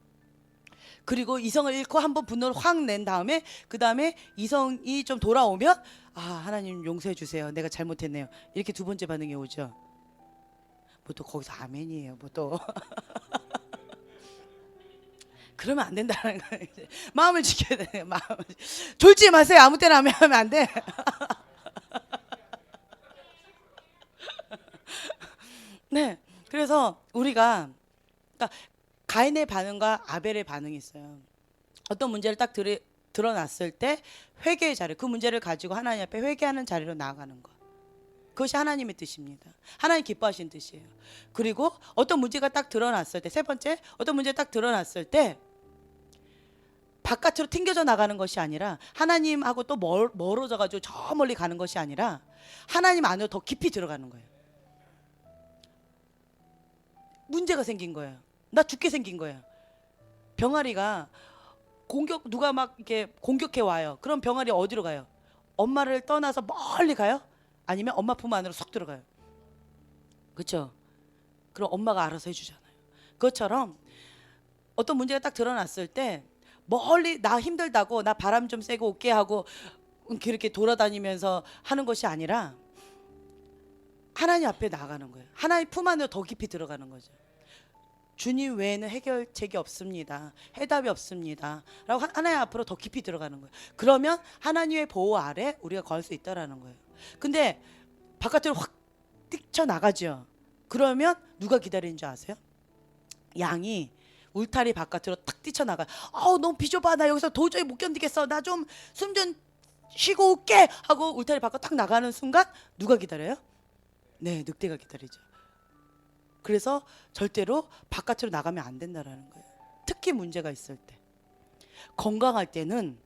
그리고 이성을 잃고 한번 분노를 확 낸 다음에 그 다음에 이성이 좀 돌아오면 하나님 용서해 주세요. 내가 잘못했네요. 이렇게 두 번째 반응이 오죠. 뭐 또 거기서 아멘이에요. 뭐 또 그러면 안 된다는 거예요. 마음을 지켜야 돼요. 마음을 졸지 마세요. 아무 때나 하면 안 돼. 네, 그래서 우리가 그러니까 가인의 반응과 아벨의 반응이 있어요. 어떤 문제를 딱 드러났을 때 회개의 자리, 그 문제를 가지고 하나님 앞에 회개하는 자리로 나아가는 것. 그것이 하나님의 뜻입니다. 하나님 기뻐하시는 뜻이에요. 그리고 어떤 문제가 딱 드러났을 때, 세 번째, 어떤 문제가 딱 드러났을 때 바깥으로 튕겨져 나가는 것이 아니라 하나님하고 또 멀어져 가지고 저 멀리 가는 것이 아니라 하나님 안으로 더 깊이 들어가는 거예요. 문제가 생긴 거예요. 나 죽게 생긴 거예요. 병아리가 누가 막 이렇게 공격해 와요. 그럼 병아리 어디로 가요? 엄마를 떠나서 멀리 가요? 아니면 엄마 품 안으로 쏙 들어가요? 그렇죠? 그럼 엄마가 알아서 해주잖아요. 그것처럼 어떤 문제가 딱 드러났을 때 멀리 나 힘들다고 나 바람 좀 쐬고 올게 하고 그렇게 돌아다니면서 하는 것이 아니라 하나님 앞에 나가는 거예요. 하나님 품 안으로 더 깊이 들어가는 거죠. 주님 외에는 해결책이 없습니다. 해답이 없습니다. 라고 하나님 앞으로 더 깊이 들어가는 거예요. 그러면 하나님의 보호 아래 우리가 걸 수 있다라는 거예요. 근데 바깥으로 확 뛰쳐나가죠. 그러면 누가 기다리는 줄 아세요? 양이 울타리 바깥으로 탁 뛰쳐나가. 너무 비좁아. 나 여기서 도저히 못 견디겠어. 나 좀 숨 좀 쉬고 올게 하고 울타리 밖으로 딱 나가는 순간 누가 기다려요? 네, 늑대가 기다리죠. 그래서 절대로 바깥으로 나가면 안 된다라는 거예요. 특히 문제가 있을 때. 건강할 때는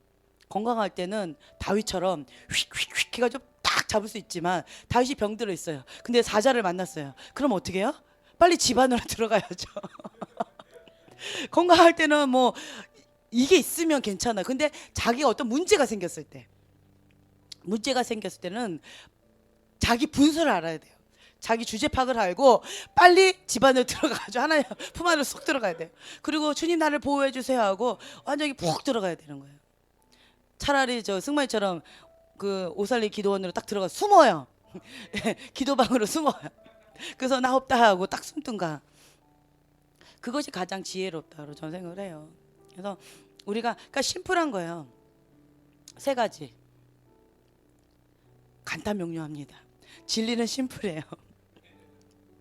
다윗처럼 휙휙휙 해가지고 딱 잡을 수 있지만 다윗이 병들어 있어요. 근데 사자를 만났어요. 그럼 어떻게 해요? 빨리 집 안으로 들어가야죠. 건강할 때는 뭐 이게 있으면 괜찮아요. 근데 자기가 어떤 문제가 생겼을 때는 자기 분수를 알아야 돼요. 자기 주제 파악을 알고 빨리 집 안으로 들어가죠. 하나님 품 안으로 쏙 들어가야 돼요. 그리고 주님 나를 보호해 주세요 하고 완전히 푹 들어가야 되는 거예요. 차라리 저 승만이처럼 그 오살리 기도원으로 딱 들어가 숨어요. 기도방으로 숨어요. 그래서 나 없다 하고 딱 숨든가. 그것이 가장 지혜롭다고 저는 생각을 해요. 그래서 우리가 그러니까 심플한 거예요. 3가지. 간단 명료합니다. 진리는 심플해요.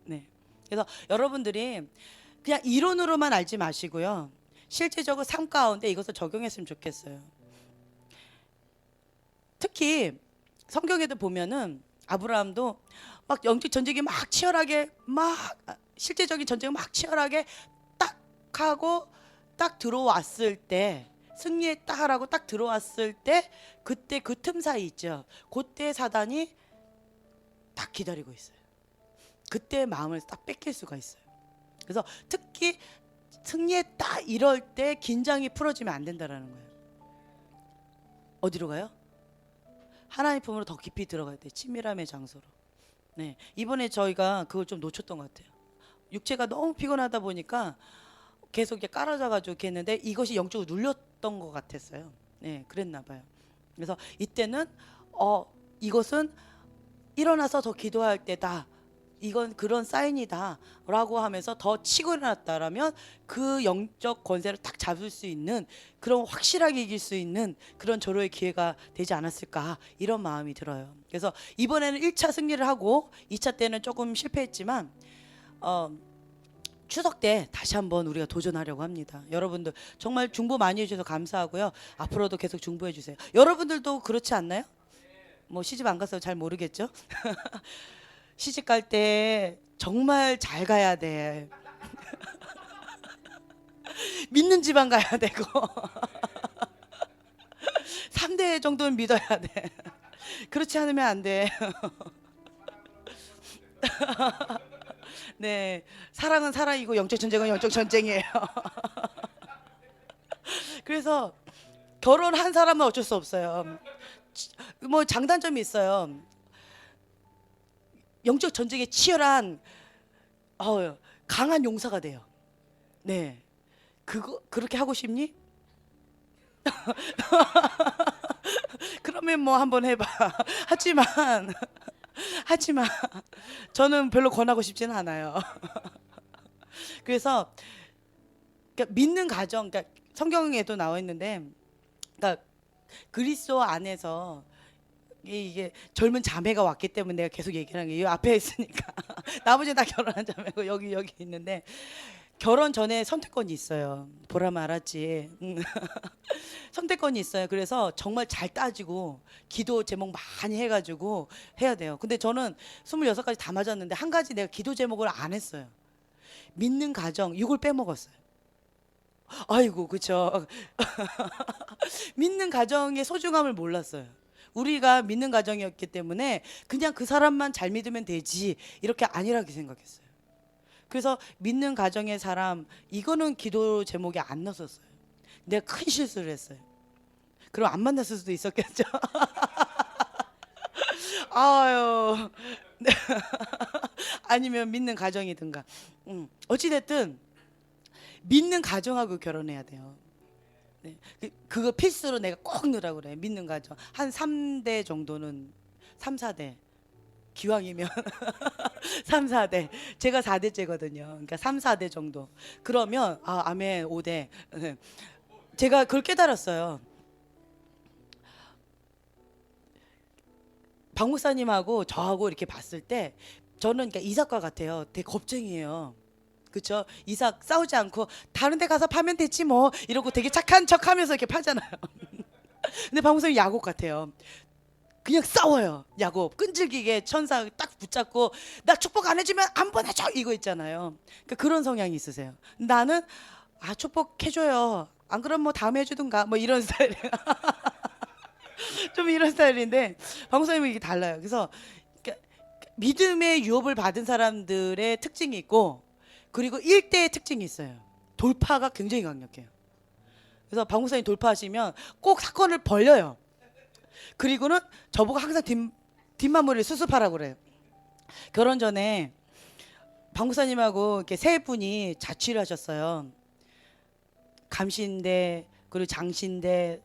네. 그래서 여러분들이 그냥 이론으로만 알지 마시고요. 실제적으로 삶 가운데 이것을 적용했으면 좋겠어요. 특히 성경에도 보면은 아브라함도 막 영적 전쟁이 막 치열하게 실제적인 전쟁이 막 치열하게 딱 하고 딱 들어왔을 때 승리했다라고 딱 들어왔을 때 그때 그 틈 사이 있죠. 그때 사단이 딱 기다리고 있어요. 그때 마음을 딱 뺏길 수가 있어요. 그래서 특히 승리했다 이럴 때 긴장이 풀어지면 안 된다라는 거예요. 어디로 가요? 하나님 품으로 더 깊이 들어가야 돼요. 친밀함의 장소로. 네, 이번에 저희가 그걸 좀 놓쳤던 것 같아요. 육체가 너무 피곤하다 보니까 계속 이렇게 깔아져가지고 이렇게 했는데 이것이 영적으로 눌렸던 것 같았어요. 네, 그랬나 봐요. 그래서 이때는 이것은 일어나서 더 기도할 때다. 이건 그런 사인이다 라고 하면서 더 치고 일어났다라면 그 영적 권세를 딱 잡을 수 있는 그런 확실하게 이길 수 있는 그런 절호의 기회가 되지 않았을까 이런 마음이 들어요. 그래서 이번에는 1차 승리를 하고 2차 때는 조금 실패했지만 추석 때 다시 한번 우리가 도전하려고 합니다. 여러분들 정말 중보 많이 해주셔서 감사하고요. 앞으로도 계속 중보해 주세요. 여러분들도 그렇지 않나요? 뭐 시집 안 가서 잘 모르겠죠? 시집 갈 때 정말 잘 가야 돼. 믿는 집안 가야 되고 3대 정도는 믿어야 돼. 그렇지 않으면 안 돼. 네, 사랑은 사랑이고 영적 전쟁은 영적 전쟁이에요. 그래서 결혼한 사람은 어쩔 수 없어요. 뭐 장단점이 있어요. 영적 전쟁에 치열한 강한 용사가 돼요. 네, 그렇게 하고 싶니? 그러면 뭐 한번 해봐. 하지만 저는 별로 권하고 싶지는 않아요. 그래서 그러니까 믿는 가정, 그러니까 성경에도 나와 있는데, 그러니까 그리스도 안에서 이게 젊은 자매가 왔기 때문에 내가 계속 얘기하는 게 이 앞에 있으니까 나머지 다 결혼한 자매고 여기 있는데 결혼 전에 선택권이 있어요. 보라면 알았지. 선택권이 있어요. 그래서 정말 잘 따지고 기도 제목 많이 해가지고 해야 돼요. 근데 저는 26가지 다 맞았는데 한 가지 내가 기도 제목을 안 했어요. 믿는 가정, 이걸 빼먹었어요. 아이고, 그쵸. 믿는 가정의 소중함을 몰랐어요. 우리가 믿는 가정이었기 때문에 그냥 그 사람만 잘 믿으면 되지 이렇게 아니라고 생각했어요. 그래서 믿는 가정의 사람 이거는 기도 제목에 안 넣었어요. 내가 큰 실수를 했어요. 그럼 안 만났을 수도 있었겠죠. 아유. 아니면 믿는 가정이든가. 어찌됐든 믿는 가정하고 결혼해야 돼요. 네. 그거 필수로 내가 꼭 넣으라고 그래. 믿는 가정. 한 3대 정도는 3, 4대. 기왕이면 3, 4대. 제가 4대째거든요. 그러니까 3, 4대 정도. 그러면 아멘 5대. 제가 그걸 깨달았어요. 박 목사님하고 저하고 이렇게 봤을 때 저는 그러니까 이삭과 같아요. 되게 겁쟁이에요. 그렇죠? 이삭 싸우지 않고 다른 데 가서 파면 됐지 뭐 이러고 되게 착한 척하면서 이렇게 파잖아요. 근데 박 목사님 야곱 같아요. 그냥 싸워요. 야곱 끈질기게 천사 딱 붙잡고 나 축복 안 해주면 안 보내줘 이거 있잖아요. 그러니까 그런 성향이 있으세요. 나는 축복 해줘요. 안 그럼 뭐 다음에 해주든가 뭐 이런 스타일이에요. 좀 이런 스타일인데 박 목사님은 이게 달라요. 그래서 그러니까 믿음의 유업을 받은 사람들의 특징이 있고 그리고 일대의 특징이 있어요. 돌파가 굉장히 강력해요. 그래서 박 목사님 돌파하시면 꼭 사건을 벌려요. 그리고는 저보고 항상 뒷마무리를 수습하라고 그래요. 결혼 전에 박 목사님하고 이렇게 세 분이 자취를 하셨어요. 감시인대 그리고 장시인대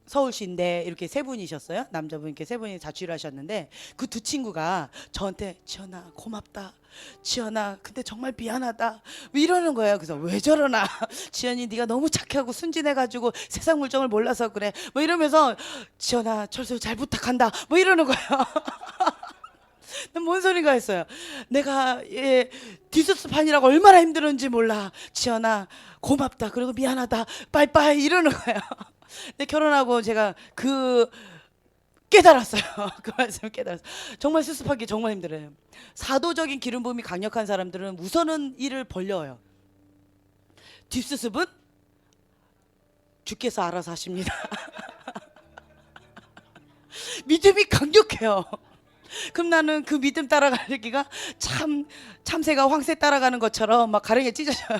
서울시인대 이렇게 세 분이셨어요. 남자분 이렇게 세 분이 자취를 하셨는데 그 두 친구가 저한테 지연아 고맙다. 지연아 근데 정말 미안하다 뭐 이러는 거예요. 그래서 왜 저러나 지연이 네가 너무 착하고 순진해가지고 세상 물정을 몰라서 그래 뭐 이러면서 지연아 철수 잘 부탁한다 뭐 이러는 거예요. 뭔 소리가 했어요. 내가 디스스판이라고 얼마나 힘들었는지 몰라. 지연아 고맙다 그리고 미안하다 빠이빠이 이러는 거예요. 근데 결혼하고 제가 깨달았어요. 그 말씀을 깨달았어요. 정말 수습하기 정말 힘들어요. 사도적인 기름 부음이 강력한 사람들은 우선은 일을 벌려요. 뒷수습은 주께서 알아서 하십니다. 믿음이 강력해요. 그럼 나는 그 믿음 따라가기가 참새가 황새 따라가는 것처럼 막 가랭이에 찢어져요.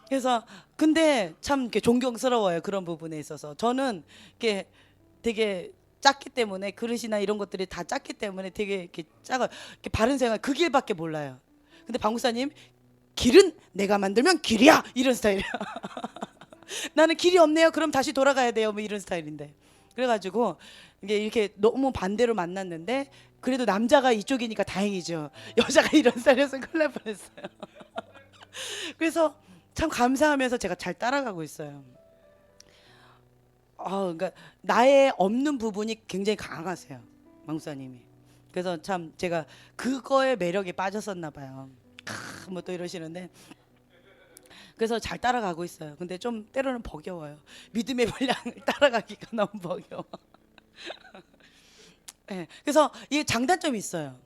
그래서 근데 참 이렇게 존경스러워요. 그런 부분에 있어서 저는 이렇게 되게 작기 때문에 그릇이나 이런 것들이 다 작기 때문에 되게 이렇게 작아요. 이렇게 바른 생활 그 길밖에 몰라요. 근데 박 목사님 길은 내가 만들면 길이야 이런 스타일이에요. 나는 길이 없네요. 그럼 다시 돌아가야 돼요. 뭐 이런 스타일인데. 그래가지고 이게 이렇게 너무 반대로 만났는데 그래도 남자가 이쪽이니까 다행이죠. 여자가 이런 스타일이어서 큰일 날 뻔했어요. 그래서 참 감사하면서 제가 잘 따라가고 있어요. 그러니까 나의 없는 부분이 굉장히 강하세요, 망사님이. 그래서 참 제가 그거에 매력에 빠졌었나 봐요. 뭐 또 이러시는데 그래서 잘 따라가고 있어요. 근데 좀 때로는 버겨워요. 믿음의 분량을 따라가기가 너무 버겨워. 네, 그래서 이게 장단점이 있어요.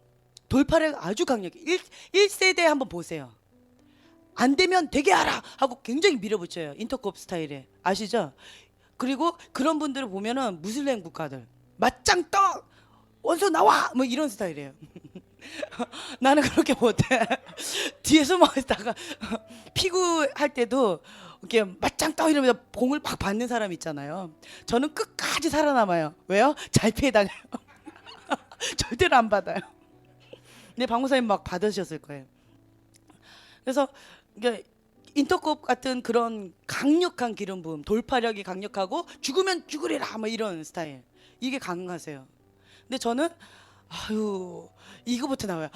돌파를 아주 강력해. 1세대 한번 보세요. 안 되면 되게 하라 하고 굉장히 밀어붙여요. 인터콥 스타일에 아시죠? 그리고 그런 분들을 보면은 무슬림 국가들 맞짱 떠 원수 나와 뭐 이런 스타일이에요. 나는 그렇게 못해. 뒤에 숨어 있다가 피구할 때도 이렇게 맞짱 떠 이러면서 공을 막 받는 사람 있잖아요. 저는 끝까지 살아남아요. 왜요? 잘 피해 다녀요. 절대로 안 받아요. 근데 박 목사님 막 받으셨을 거예요. 그래서 그러니까 인터콥 같은 그런 강력한 기름 부음, 돌파력이 강력하고 죽으면 죽으리라 뭐 이런 스타일. 이게 강하세요. 근데 저는 이거부터 나와요.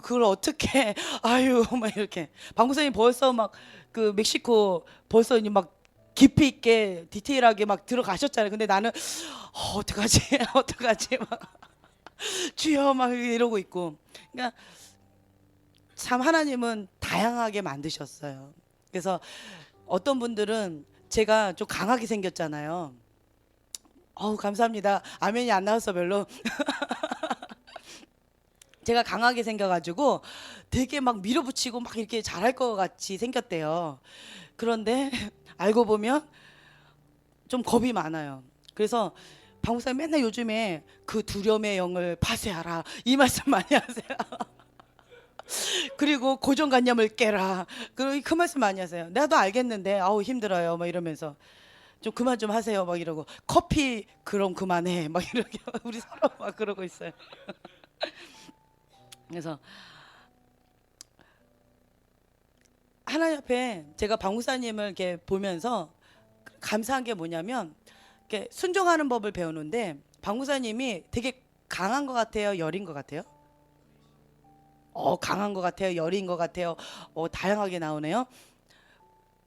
그걸 어떻게 막 이렇게. 박 목사님 벌써 막 그 멕시코 벌써 이제 막 깊이 있게 디테일하게 막 들어가셨잖아요. 근데 나는 어떡하지 어떡하지 막 주여 막 이러고 있고. 그러니까 참 하나님은 다양하게 만드셨어요. 그래서 어떤 분들은 제가 좀 강하게 생겼잖아요. 감사합니다. 아멘이 안 나와서 별로. 제가 강하게 생겨가지고 되게 막 밀어붙이고 막 이렇게 잘할 것 같이 생겼대요. 그런데 알고 보면 좀 겁이 많아요. 그래서 박목사님 맨날 요즘에 그 두려움의 영을 파쇄하라 이 말씀 많이 하세요. 그리고 고정관념을 깨라. 그 말씀 많이 하세요. 나도 알겠는데 아우 힘들어요. 막 이러면서 좀 그만 좀 하세요. 막 이러고 커피 그럼 그만해. 막 이렇게 우리 서로 막 그러고 있어요. 그래서 하나님 앞에 제가 박목사님을 이렇게 보면서 감사한 게 뭐냐면 이렇게 순종하는 법을 배우는데 박목사님이 되게 강한 것 같아요. 열인 것 같아요. 강한 것 같아요. 열인 것 같아요. 다양하게 나오네요.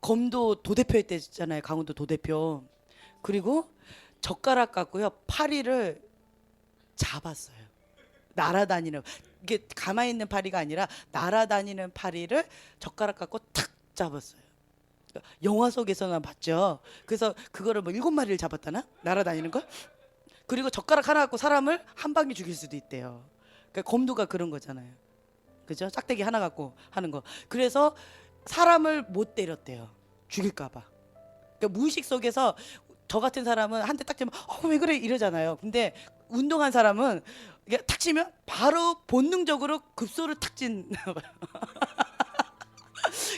검도 도대표 했대잖아요. 강원도 도대표. 그리고 젓가락 갖고요. 파리를 잡았어요. 날아다니는 이게 가만히 있는 파리가 아니라 날아다니는 파리를 젓가락 갖고 탁 잡았어요. 영화 속에서나 봤죠. 그래서 그거를 뭐 7마리를 잡았다나? 날아다니는 걸? 그리고 젓가락 하나 갖고 사람을 한 방에 죽일 수도 있대요. 그러니까 검도가 그런 거잖아요. 그죠? 짝대기 하나 갖고 하는 거. 그래서 사람을 못 때렸대요. 죽일까봐. 그러니까 무의식 속에서 저 같은 사람은 한 대 딱 치면 왜 그래 이러잖아요. 근데 운동한 사람은 이게 탁 치면 바로 본능적으로 급소를 탁 찌나 봐요.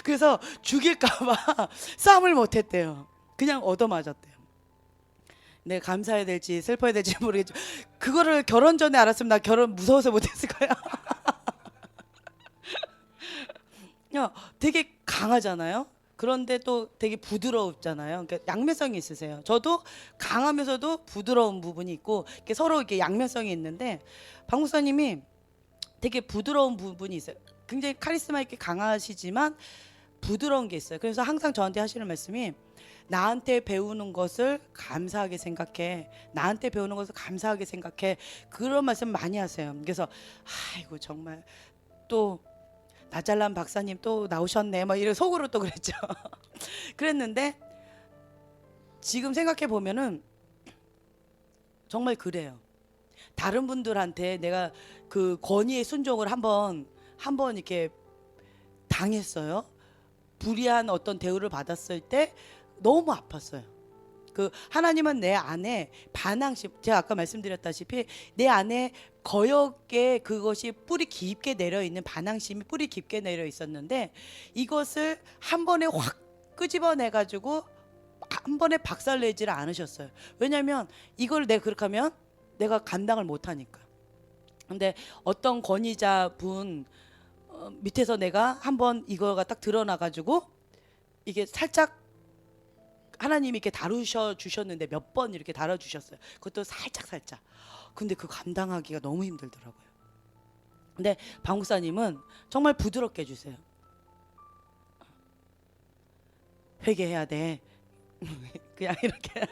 그래서 죽일까봐 싸움을 못했대요. 그냥 얻어맞았대요. 내가 감사해야 될지 슬퍼야 될지 모르겠지만 그거를 결혼 전에 알았으면 나 결혼 무서워서 못했을 거야. 야, 되게 강하잖아요. 그런데 또 되게 부드럽잖아요. 그러니까 양면성이 있으세요. 저도 강하면서도 부드러운 부분이 있고 이렇게 서로 이렇게 양면성이 있는데 박 목사님이 되게 부드러운 부분이 있어요. 굉장히 카리스마 있게 강하시지만 부드러운 게 있어요. 그래서 항상 저한테 하시는 말씀이 나한테 배우는 것을 감사하게 생각해. 나한테 배우는 것을 감사하게 생각해. 그런 말씀 많이 하세요. 그래서 아이고 정말 또 나잘란 박사님 또 나오셨네. 막 이런 속으로 또 그랬죠. 그랬는데 지금 생각해 보면은 정말 그래요. 다른 분들한테 내가 그 권위의 순종을 한번 이렇게 당했어요. 불이한 어떤 대우를 받았을 때 너무 아팠어요. 그 하나님은 내 안에 반항심, 제가 아까 말씀드렸다시피 내 안에 거역에 그것이 뿌리 깊게 내려 있는 반항심이 뿌리 깊게 내려 있었는데 이것을 한 번에 확 끄집어내 가지고 한 번에 박살내지를 않으셨어요. 왜냐하면 이걸 내가 그렇게 하면 내가 감당을 못하니까. 근데 어떤 권위자분 밑에서 내가 한번 이거가 딱 드러나 가지고 이게 살짝 하나님이 이렇게 다루셔 주셨는데 몇 번 이렇게 다뤄 주셨어요. 그것도 살짝. 근데 그 감당하기가 너무 힘들더라고요. 근데 박 목사님은 정말 부드럽게 해주세요. 회개해야 돼. 그냥 이렇게.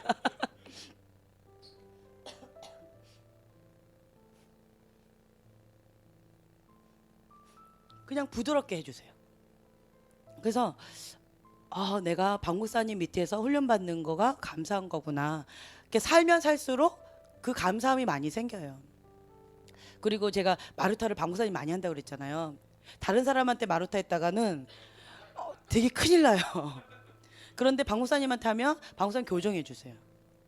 그냥 부드럽게 해주세요. 그래서 내가 박 목사님 밑에서 훈련받는 거가 감사한 거구나. 이렇게 살면 살수록 그 감사함이 많이 생겨요. 그리고 제가 마루타를 박 목사님 많이 한다고 그랬잖아요. 다른 사람한테 마루타 했다가는 되게 큰일 나요. 그런데 박 목사님한테 하면 박 목사님 교정해 주세요.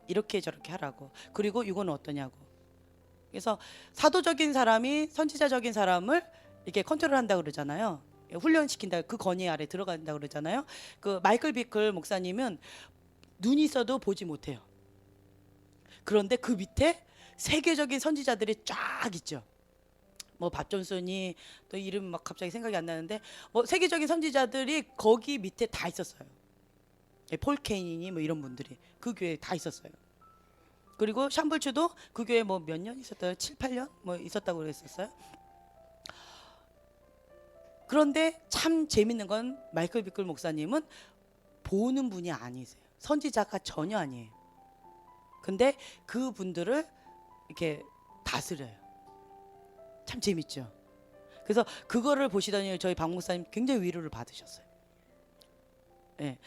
이렇게 저렇게 하라고. 그리고 이건 어떠냐고. 그래서 사도적인 사람이 선지자적인 사람을 이렇게 컨트롤한다고 그러잖아요. 훈련시킨다. 그 권위 아래 들어간다고 그러잖아요. 그 마이클 비클 목사님은 눈이 있어도 보지 못해요. 그런데 그 밑에 세계적인 선지자들이 쫙 있죠. 뭐 밧존슨이 또 이름 막 갑자기 생각이 안 나는데 뭐 세계적인 선지자들이 거기 밑에 다 있었어요. 폴 케인이 뭐 이런 분들이 그 교회에 다 있었어요. 그리고 샴블츠도 그 교회에 뭐 몇 년 있었어요? 7, 8년 뭐 있었다고 그랬었어요. 그런데 참 재밌는 건 마이클 비클 목사님은 보는 분이 아니세요. 선지자가 전혀 아니에요. 근데 그 분들을 이렇게 다스려요. 참 재밌죠. 그래서 그거를 보시더니 저희 박 목사님 굉장히 위로를 받으셨어요. 네.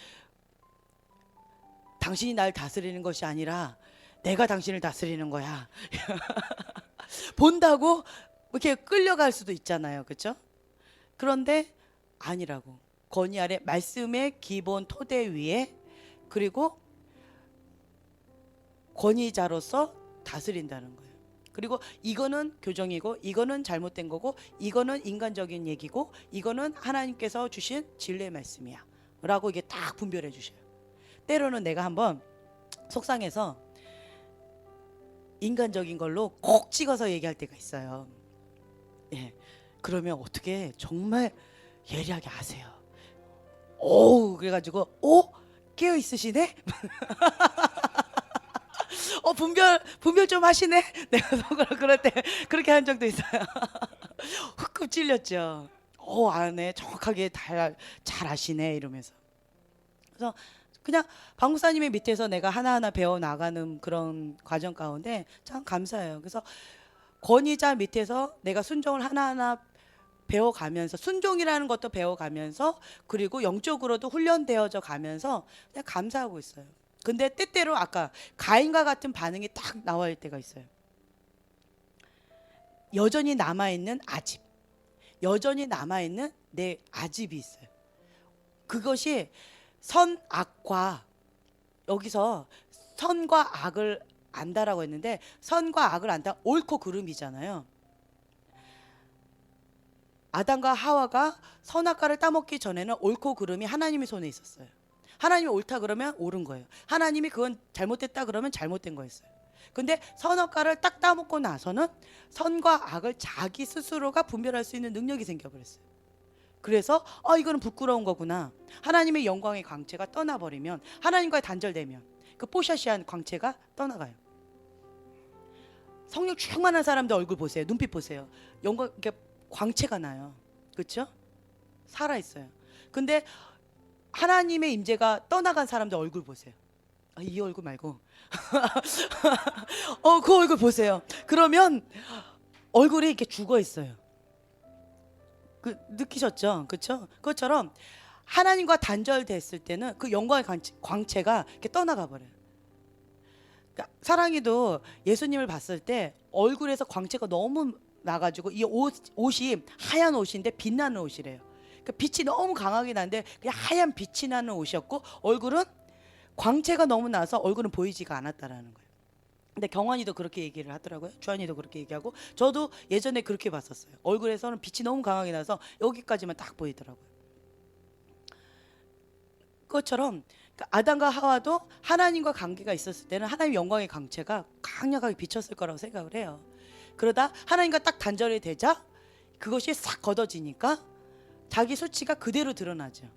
당신이 날 다스리는 것이 아니라 내가 당신을 다스리는 거야. 본다고 이렇게 끌려갈 수도 있잖아요. 그렇죠? 그런데 아니라고. 권위 아래 말씀의 기본 토대 위에 그리고 권위자로서 다스린다는 거예요. 그리고 이거는 교정이고 이거는 잘못된 거고 이거는 인간적인 얘기고 이거는 하나님께서 주신 진리의 말씀이야 라고 이게 딱 분별해 주셔요. 때로는 내가 한번 속상해서 인간적인 걸로 꼭 찍어서 얘기할 때가 있어요. 예. 그러면 어떻게 정말 예리하게 아세요. 오, 그래가지고 깨어 있으시네. 분별 좀 하시네. 내가 속으로 그럴 때 그렇게 한 적도 있어요. 훅 찔렸죠. 안에 정확하게 잘 아시네 이러면서. 그래서 그냥 방목사님의 밑에서 내가 하나하나 배워 나가는 그런 과정 가운데 참 감사해요. 그래서 권위자 밑에서 내가 순종을 하나하나 배워가면서 순종이라는 것도 배워가면서 그리고 영적으로도 훈련되어져 가면서 그냥 감사하고 있어요. 근데 때때로 아까 가인과 같은 반응이 딱 나올 때가 있어요. 여전히 남아있는 아집, 여전히 남아있는 내 아집이 있어요. 그것이 선악과, 여기서 선과 악을 안다라고 했는데 선과 악을 안다, 옳고 그름이잖아요. 아담과 하와가 선악과를 따먹기 전에는 옳고 그름이 하나님의 손에 있었어요. 하나님이 옳다 그러면 옳은 거예요. 하나님이 그건 잘못됐다 그러면 잘못된 거였어요. 근데 선악과를 딱 따먹고 나서는 선과 악을 자기 스스로가 분별할 수 있는 능력이 생겨버렸어요. 그래서 이거는 부끄러운 거구나. 하나님의 영광의 광채가 떠나버리면, 하나님과 단절되면 그 뽀샤시한 광채가 떠나가요. 성령 충만한 사람들 얼굴 보세요. 눈빛 보세요. 영광, 이렇게 광채가 나요. 그렇죠? 살아 있어요. 근데 하나님의 임재가 떠나간 사람들 얼굴 보세요. 이 얼굴 말고 그 얼굴 보세요. 그러면 얼굴이 이렇게 죽어 있어요. 느끼셨죠? 그렇죠? 그것처럼 하나님과 단절됐을 때는 그 영광의 광채가 이렇게 떠나가 버려요. 그러니까 사랑이도 예수님을 봤을 때 얼굴에서 광채가 너무 나가지고 이 옷이 하얀 옷인데 빛나는 옷이래요. 그러니까 빛이 너무 강하게 나는데 그냥 하얀 빛이 나는 옷이었고 얼굴은 광채가 너무 나서 얼굴은 보이지가 않았다라는 거예요. 근데 경환이도 그렇게 얘기를 하더라고요. 주한이도 그렇게 얘기하고 저도 예전에 그렇게 봤었어요. 얼굴에서는 빛이 너무 강하게 나서 여기까지만 딱 보이더라고요. 그것처럼 아담과 하와도 하나님과 관계가 있었을 때는 하나님의 영광의 광채가 강력하게 비쳤을 거라고 생각을 해요. 그러다 하나님과 딱 단절이 되자 그것이 싹 걷어지니까 자기 수치가 그대로 드러나죠.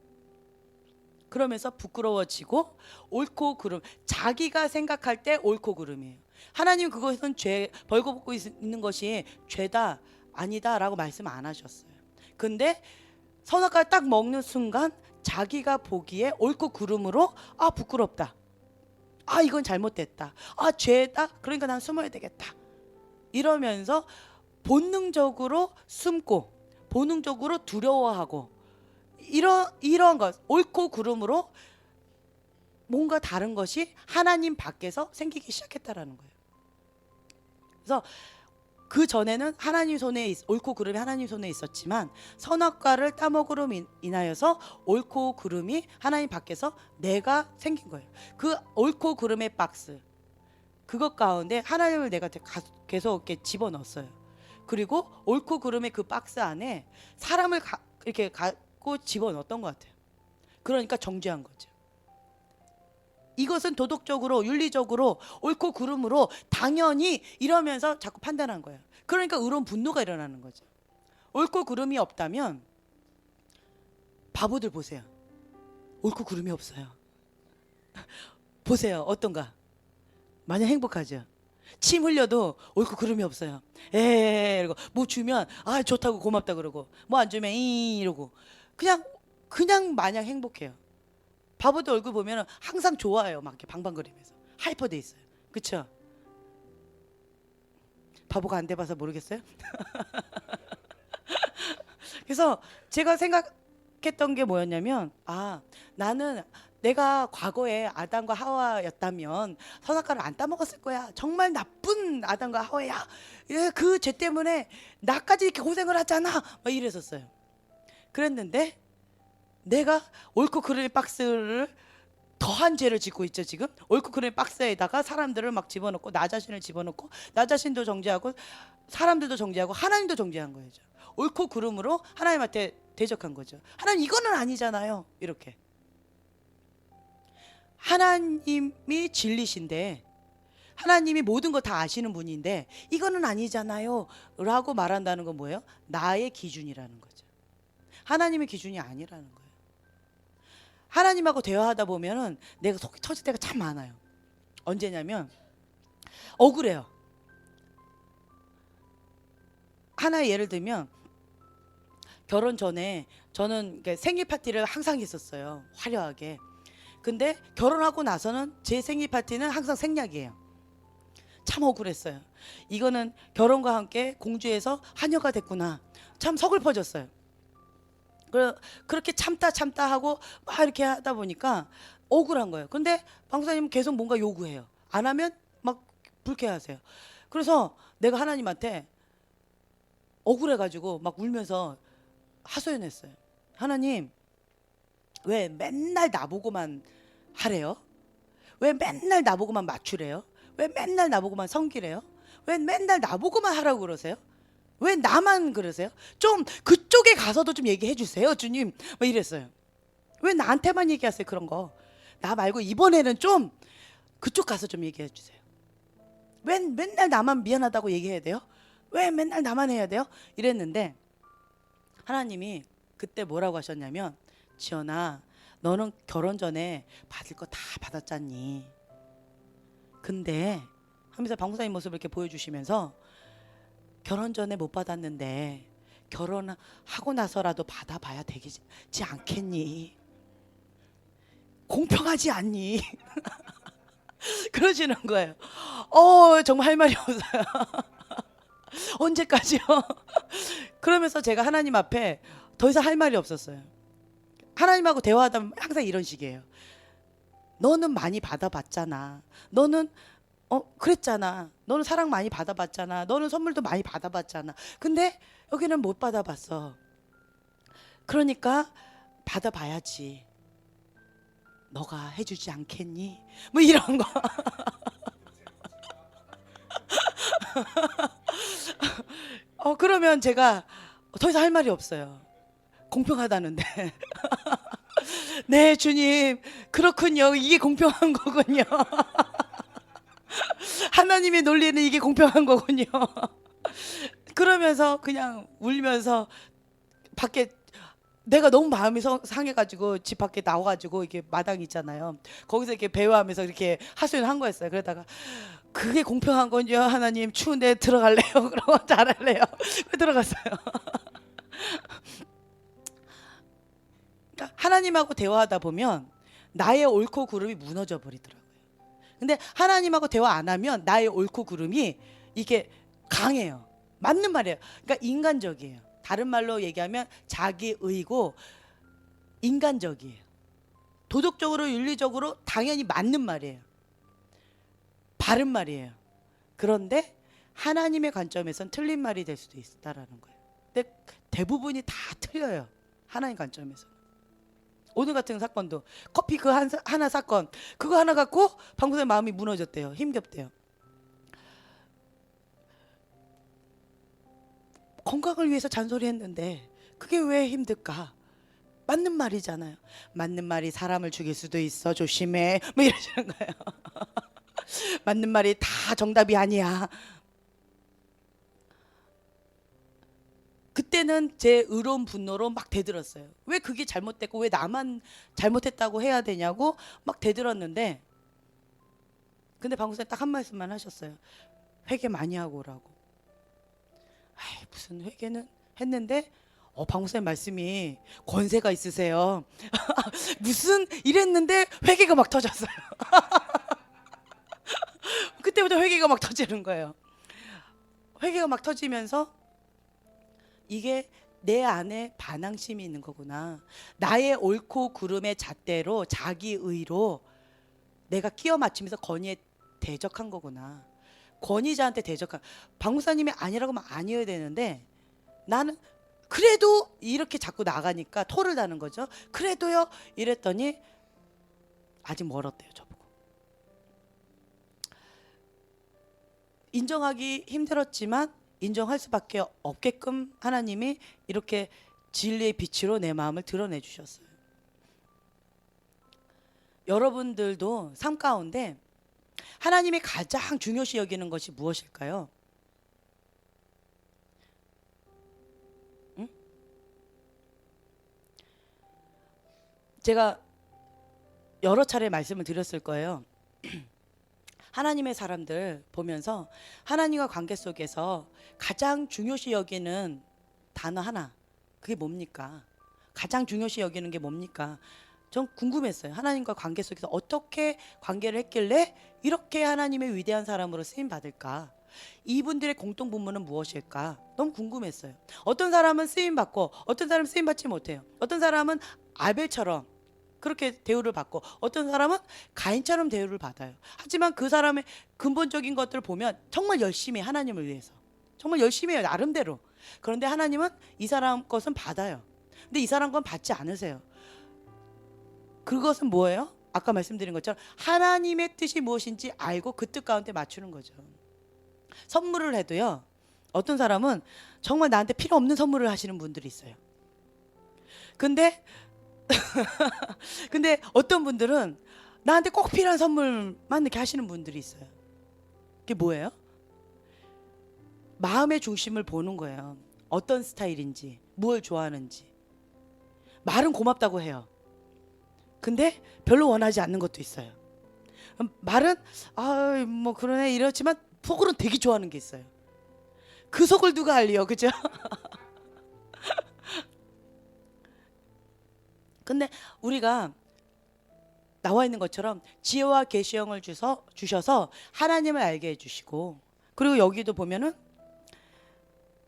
그러면서 부끄러워지고 옳고 그름, 자기가 생각할 때 옳고 그름이에요. 하나님 그것은 죄, 벌거벗고 있는 것이 죄다 아니다 라고 말씀 안 하셨어요. 근데 선악과를 딱 먹는 순간 자기가 보기에 옳고 그름으로 부끄럽다, 이건 잘못됐다, 죄다, 그러니까 난 숨어야 되겠다 이러면서 본능적으로 숨고 본능적으로 두려워하고 이런 것, 옳고 그름으로 뭔가 다른 것이 하나님 밖에서 생기기 시작했다라는 거예요. 그래서 그 전에는 하나님 손에 옳고 그름이 하나님 손에 있었지만 선악과를 따먹으로 인하여서 옳고 그름이 하나님 밖에서 내가 생긴 거예요. 그 옳고 그름의 박스, 그것 가운데 하나님을 내가 계속 이렇게 집어넣었어요. 그리고 옳고 그름의 그 박스 안에 사람을 이렇게 갖고 집어넣었던 것 같아요. 그러니까 정죄한 거죠. 이것은 도덕적으로 윤리적으로 옳고 그름으로 당연히 이러면서 자꾸 판단한 거예요. 그러니까 의로운 분노가 일어나는 거죠. 옳고 그름이 없다면 바보들 보세요. 옳고 그름이 없어요. 보세요. 어떤가? 마냥 행복하죠. 침 흘려도 옳고 그름이 없어요. 이러고 뭐 주면 좋다고 고맙다 그러고 뭐 안 주면 이러고 그냥 마냥 행복해요. 바보들 얼굴 보면 항상 좋아요. 막 이렇게 방방거리면서 하이퍼돼 있어요. 그렇죠? 바보가 안 돼봐서 모르겠어요. 그래서 제가 생각했던 게 뭐였냐면 나는 내가 과거에 아담과 하와였다면 선악과를 안 따먹었을 거야. 정말 나쁜 아담과 하와야. 그 죄 때문에 나까지 이렇게 고생을 하잖아. 막 이랬었어요. 그랬는데 내가 옳고 그름의 박스를 더한 죄를 짓고 있죠. 지금 옳고 그름의 박스에다가 사람들을 막 집어넣고 나 자신을 집어넣고 나 자신도 정죄하고 사람들도 정죄하고 하나님도 정죄한 거예요. 옳고 그름으로 하나님한테 대적한 거죠. 하나님 이거는 아니잖아요. 이렇게 하나님이 진리신데 하나님이 모든 거 다 아시는 분인데 이거는 아니잖아요 라고 말한다는 건 뭐예요? 나의 기준이라는 거죠. 하나님의 기준이 아니라는 거예요. 하나님하고 대화하다 보면은 내가 속이 터질 때가 참 많아요. 언제냐면 억울해요. 하나의 예를 들면 결혼 전에 저는 생일 파티를 항상 했었어요. 화려하게. 근데 결혼하고 나서는 제 생일 파티는 항상 생략이에요. 참 억울했어요. 이거는 결혼과 함께 공주에서 하녀가 됐구나. 참 서글퍼졌어요. 그렇게 참다 하고 막 이렇게 하다 보니까 억울한 거예요. 근데 방사님 계속 뭔가 요구해요. 안 하면 막 불쾌하세요. 그래서 내가 하나님한테 억울해가지고 막 울면서 하소연했어요. 하나님, 왜 맨날 나보고만 하래요? 왜 맨날 나보고만 맞추래요? 왜 맨날 나보고만 섬기래요? 왜 맨날 나보고만 하라고 그러세요? 왜 나만 그러세요? 좀 그쪽에 가서도 좀 얘기해 주세요, 주님. 뭐 이랬어요. 왜 나한테만 얘기하세요, 그런 거? 나 말고 이번에는 좀 그쪽 가서 좀 얘기해 주세요. 왜 맨날 나만 미안하다고 얘기해야 돼요? 왜 맨날 나만 해야 돼요? 이랬는데 하나님이 그때 뭐라고 하셨냐면, 지연아, 너는 결혼 전에 받을 거 다 받았잖니. 근데 하면서 방구사님 모습을 이렇게 보여주시면서 결혼 전에 못 받았는데 결혼하고 나서라도 받아봐야 되지 않겠니? 공평하지 않니? 그러시는 거예요. 정말 할 말이 없어요. 언제까지요? 그러면서 제가 하나님 앞에 더 이상 할 말이 없었어요. 하나님하고 대화하다 보면 항상 이런 식이에요. 너는 많이 받아봤잖아. 너는 그랬잖아. 너는 사랑 많이 받아봤잖아. 너는 선물도 많이 받아봤잖아. 근데 여기는 못 받아봤어. 그러니까 받아봐야지. 너가 해주지 않겠니? 뭐 이런 거. 그러면 제가 더 이상 할 말이 없어요. 공평하다는데. 네, 주님. 그렇군요. 이게 공평한 거군요. 하나님의 논리는 이게 공평한 거군요. 그러면서 그냥 울면서 밖에, 내가 너무 마음이 상해가지고 집 밖에 나와가지고 이렇게 마당 있잖아요. 거기서 이렇게 배회하면서 이렇게 하소연한 거였어요. 그러다가 그게 공평한 건요, 하나님. 추운데 들어갈래요? 그러고 잘할래요? 들어갔어요. 그러니까 하나님하고 대화하다 보면 나의 옳고 그름이 무너져 버리더라고요. 근데 하나님하고 대화 안 하면 나의 옳고 그름이 이게 강해요. 맞는 말이에요. 그러니까 인간적이에요. 다른 말로 얘기하면 자기의고 인간적이에요. 도덕적으로 윤리적으로 당연히 맞는 말이에요. 바른 말이에요. 그런데 하나님의 관점에선 틀린 말이 될 수도 있다라는 거예요. 근데 대부분이 다 틀려요. 하나님 관점에서. 오늘 같은 사건도 커피 그 하나 사건, 그거 하나 갖고 방구사의 마음이 무너졌대요. 힘겹대요. 건강을 위해서 잔소리했는데 그게 왜 힘들까? 맞는 말이잖아요. 맞는 말이 사람을 죽일 수도 있어. 조심해. 뭐 이러시는 거예요. 맞는 말이 다 정답이 아니야. 그때는 제 의로운 분노로 막 대들었어요. 왜 그게 잘못됐고 왜 나만 잘못했다고 해야 되냐고 막 대들었는데, 근데 방구사님 딱 한 말씀만 하셨어요. 회개 많이 하고 오라고. 아이, 무슨 회개는 했는데 방구사님 말씀이 권세가 있으세요. 무슨 이랬는데 회개가 막 터졌어요. 그때부터 회개가 막 터지는 거예요. 회개가 막 터지면서 이게 내 안에 반항심이 있는 거구나. 나의 옳고 그름의 잣대로 자기의로 내가 끼워 맞추면서 권위에 대적한 거구나. 권위자한테 대적한. 방구사님이 아니라고 하면 아니어야 되는데 나는 그래도 이렇게 자꾸 나가니까 토를 다는 거죠. 그래도요 이랬더니 아직 멀었대요, 저보고. 인정하기 힘들었지만 인정할 수밖에 없게끔 하나님이 이렇게 진리의 빛으로 내 마음을 드러내 주셨어요. 여러분들도 삶 가운데 하나님이 가장 중요시 여기는 것이 무엇일까요? 응? 제가 여러 차례 말씀을 드렸을 거예요. 하나님의 사람들 보면서 하나님과 관계 속에서 가장 중요시 여기는 단어 하나, 그게 뭡니까? 가장 중요시 여기는 게 뭡니까? 전 궁금했어요. 하나님과 관계 속에서 어떻게 관계를 했길래 이렇게 하나님의 위대한 사람으로 쓰임 받을까? 이분들의 공통 분모는 무엇일까? 너무 궁금했어요. 어떤 사람은 쓰임 받고 어떤 사람은 쓰임 받지 못해요. 어떤 사람은 아벨처럼 그렇게 대우를 받고 어떤 사람은 가인처럼 대우를 받아요. 하지만 그 사람의 근본적인 것들을 보면 정말 열심히 하나님을 위해서 정말 열심히 해요, 나름대로. 그런데 하나님은 이 사람 것은 받아요. 근데 이 사람 건 받지 않으세요. 그것은 뭐예요? 아까 말씀드린 것처럼 하나님의 뜻이 무엇인지 알고 그 뜻 가운데 맞추는 거죠. 선물을 해도요, 어떤 사람은 정말 나한테 필요 없는 선물을 하시는 분들이 있어요. 근데 어떤 분들은 나한테 꼭 필요한 선물만 이렇게 하시는 분들이 있어요. 그게 뭐예요? 마음의 중심을 보는 거예요. 어떤 스타일인지, 무엇을 좋아하는지. 말은 고맙다고 해요. 근데 별로 원하지 않는 것도 있어요. 말은 뭐 그러네 이렇지만 속으로는 되게 좋아하는 게 있어요. 그 속을 누가 알리요, 그죠? 근데 우리가 나와 있는 것처럼 지혜와 계시형을 주셔서 하나님을 알게 해주시고, 그리고 여기도 보면은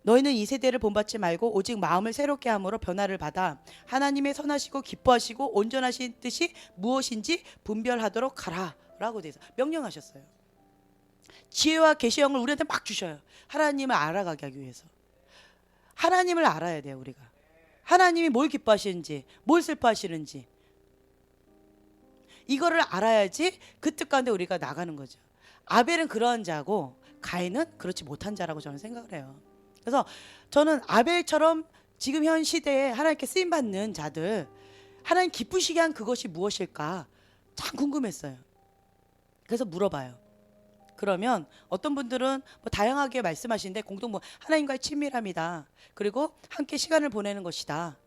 너희는 이 세대를 본받지 말고 오직 마음을 새롭게 함으로 변화를 받아 하나님의 선하시고 기뻐하시고 온전하신 뜻이 무엇인지 분별하도록 하라 라고 돼서 명령하셨어요. 지혜와 계시형을 우리한테 막 주셔요. 하나님을 알아가게 하기 위해서. 하나님을 알아야 돼요, 우리가. 하나님이 뭘 기뻐하시는지, 뭘 슬퍼하시는지, 이거를 알아야지 그 뜻 가운데 우리가 나가는 거죠. 아벨은 그러한 자고 가인은 그렇지 못한 자라고 저는 생각을 해요. 그래서 저는 아벨처럼 지금 현 시대에 하나님께 쓰임받는 자들, 하나님 기쁘시게 한 그것이 무엇일까 참 궁금했어요. 그래서 물어봐요. 그러면 어떤 분들은 뭐 다양하게 말씀하시는데 공통 뭐 하나님과의 친밀함이다, 그리고 함께 시간을 보내는 것이다,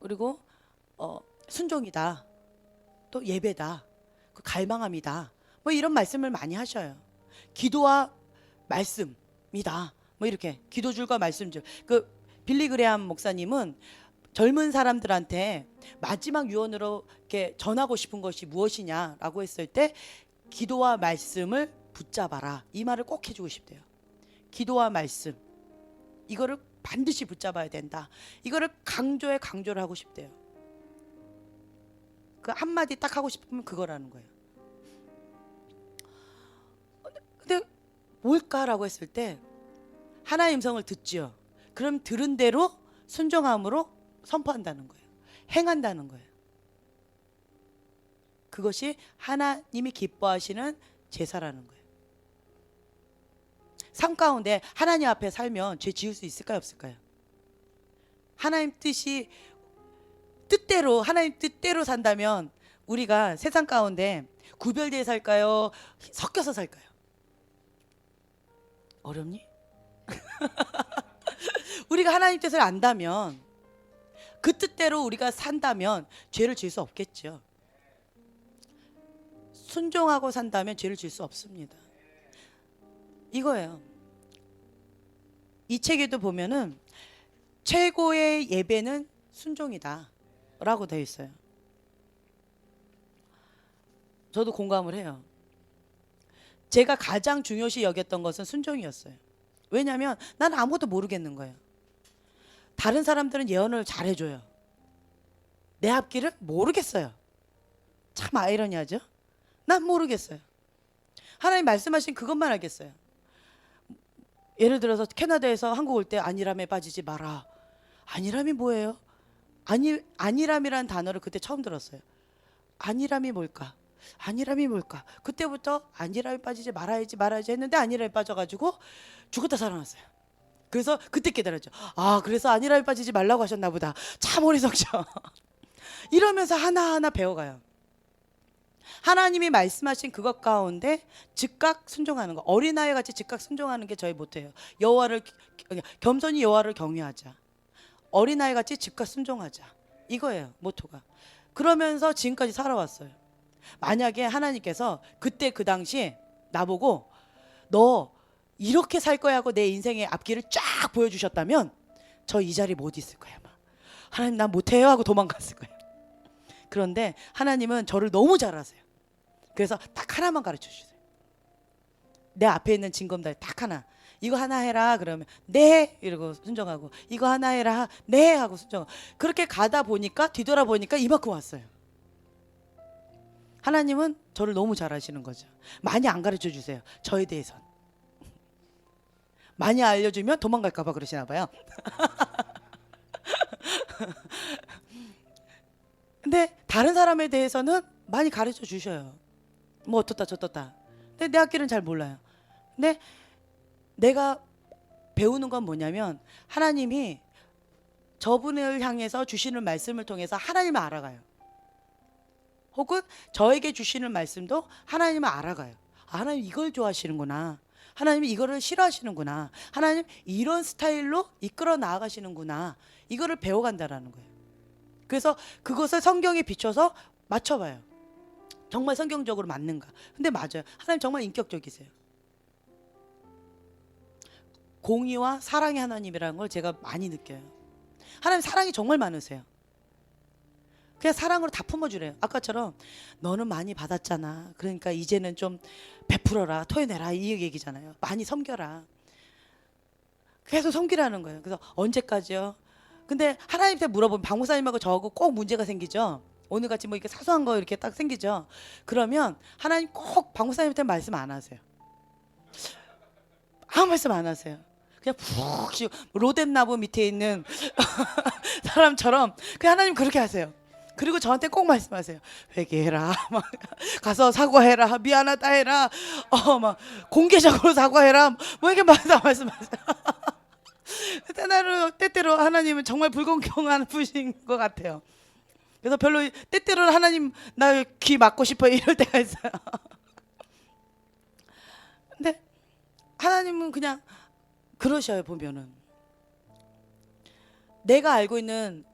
그리고 순종이다, 또 예배다, 그 갈망함이다, 뭐 이런 말씀을 많이 하셔요. 기도와 말씀이다, 뭐 이렇게 기도줄과 말씀줄. 그 빌리 그레함 목사님은 젊은 사람들한테 마지막 유언으로 이렇게 전하고 싶은 것이 무엇이냐라고 했을 때 기도와 말씀을 붙잡아라, 이 말을 꼭 해주고 싶대요. 기도와 말씀, 이거를 반드시 붙잡아야 된다, 이거를 강조를 하고 싶대요. 그 한마디 딱 하고 싶으면 그거라는 거예요. 근데 뭘까라고 했을 때 하나의 음성을 듣지요. 그럼 들은 대로 순종함으로 선포한다는 거예요. 행한다는 거예요. 그것이 하나님이 기뻐하시는 제사라는 거예요. 삶 가운데 하나님 앞에 살면 죄 지을 수 있을까요, 없을까요? 하나님 뜻대로 하나님 뜻대로 산다면 우리가 세상 가운데 구별되어 살까요, 섞여서 살까요? 어렵니? 우리가 하나님 뜻을 안다면, 그 뜻대로 우리가 산다면 죄를 지을 수 없겠죠. 순종하고 산다면 죄를 지을 수 없습니다. 이거예요. 이 책에도 보면은 최고의 예배는 순종이다 라고 되어 있어요. 저도 공감을 해요. 제가 가장 중요시 여겼던 것은 순종이었어요. 왜냐하면 난 아무것도 모르겠는 거예요. 다른 사람들은 예언을 잘해줘요. 내 앞길을 모르겠어요. 참 아이러니하죠? 난 모르겠어요. 하나님 말씀하신 그것만 알겠어요. 예를 들어서 캐나다에서 한국 올 때 안일함에 빠지지 마라. 안일함이 뭐예요? 안일함이라는 단어를 그때 처음 들었어요. 안일함이 뭘까? 안일함이 뭘까? 그때부터 안일함에 빠지지 말아야지 했는데 안일함에 빠져가지고 죽었다 살아났어요. 그래서 그때 깨달았죠. 아, 그래서 안일함에 빠지지 말라고 하셨나 보다. 참 어리석죠. 이러면서 하나하나 배워가요. 하나님이 말씀하신 그것 가운데 즉각 순종하는 거. 어린아이 같이 즉각 순종하는 게 저희 모토예요. 여호와를 겸손히 여호와를 경외하자. 어린아이 같이 즉각 순종하자. 이거예요, 모토가. 그러면서 지금까지 살아왔어요. 만약에 하나님께서 그때 그 당시에 나보고 너 이렇게 살 거야 하고 내 인생의 앞길을 쫙 보여주셨다면 저 이 자리 못 있을 거예요. 아마. 하나님 난 못해요 하고 도망갔을 거예요. 그런데 하나님은 저를 너무 잘 아세요. 그래서 딱 하나만 가르쳐 주세요. 내 앞에 있는 징검다리 딱 하나. 이거 하나 해라 그러면 네 이러고 순종하고, 이거 하나 해라 네 하고 순종하고. 그렇게 가다 보니까 뒤돌아보니까 이만큼 왔어요. 하나님은 저를 너무 잘 아시는 거죠. 많이 안 가르쳐 주세요. 저에 대해선. 많이 알려주면 도망갈까 봐 그러시나 봐요. 근데 다른 사람에 대해서는 많이 가르쳐 주셔요. 뭐 어떻다 저떻다. 근데 내 앞길은 잘 몰라요. 근데 내가 배우는 건 뭐냐면 하나님이 저분을 향해서 주시는 말씀을 통해서 하나님을 알아가요. 혹은 저에게 주시는 말씀도 하나님을 알아가요. 아, 하나님 이걸 좋아하시는구나. 하나님 이거를 싫어하시는구나. 하나님 이런 스타일로 이끌어 나아가시는구나. 이거를 배워간다라는 거예요. 그래서 그것을 성경에 비춰서 맞춰봐요. 정말 성경적으로 맞는가? 근데 맞아요. 하나님 정말 인격적이세요. 공의와 사랑의 하나님이라는 걸 제가 많이 느껴요. 하나님 사랑이 정말 많으세요. 그냥 사랑으로 다 품어주래요. 아까처럼 너는 많이 받았잖아. 그러니까 이제는 좀 베풀어라, 토해내라 이 얘기잖아요. 많이 섬겨라. 계속 섬기라는 거예요. 그래서 언제까지요? 근데 하나님한테 물어보면 박목사님하고 저하고 꼭 문제가 생기죠. 오늘같이 뭐 이렇게 사소한 거 이렇게 딱 생기죠. 그러면 하나님 꼭 박목사님한테 말씀 안 하세요. 아무 말씀 안 하세요. 그냥 푹 쉬고 로뎀나무 밑에 있는 사람처럼 그냥 하나님 그렇게 하세요. 그리고 저한테 꼭 말씀하세요. 회개해라. 막 가서 사과해라. 미안하다 해라. 막 공개적으로 사과해라. 뭐 이렇게 말씀하세요. 때때로 하나님은 정말 불공평한 분이신 것 같아요. 그래서 별로 때때로는 하나님 나 귀 막고 싶어 이럴 때가 있어요. 근데 하나님은 그냥 그러셔요. 보면은 내가 알고 있는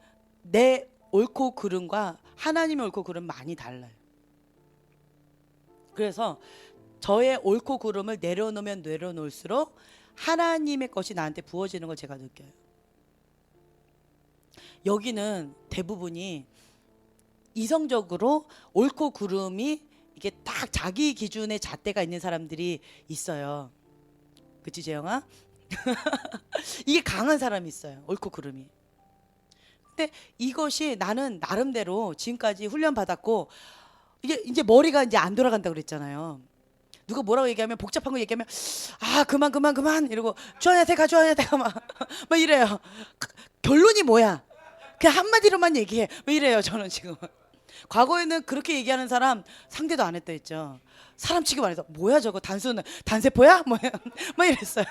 내 옳고 그름과 하나님의 옳고 그름 많이 달라요. 그래서 저의 옳고 그름을 내려놓으면 내려놓을수록 하나님의 것이 나한테 부어지는 걸 제가 느껴요. 여기는 대부분이 이성적으로 옳고 그름이 이게 딱 자기 기준의 잣대가 있는 사람들이 있어요. 그치 재영아? 이게 강한 사람이 있어요. 옳고 그름이. 근데 이것이 나는 나름대로 지금까지 훈련 받았고, 이게 이제 머리가 이제 안 돌아간다 그랬잖아요. 누가 뭐라고 얘기하면 복잡한 거 얘기하면 아 그만 이러고 주한한테 가 막 이래요. 결론이 뭐야? 그냥 한마디로만 얘기해. 왜 이래요 저는 지금. 과거에는 그렇게 얘기하는 사람 상대도 안 했다 했죠. 사람 취급 안 해서 뭐야 저거 단세포야? 뭐 이랬어요.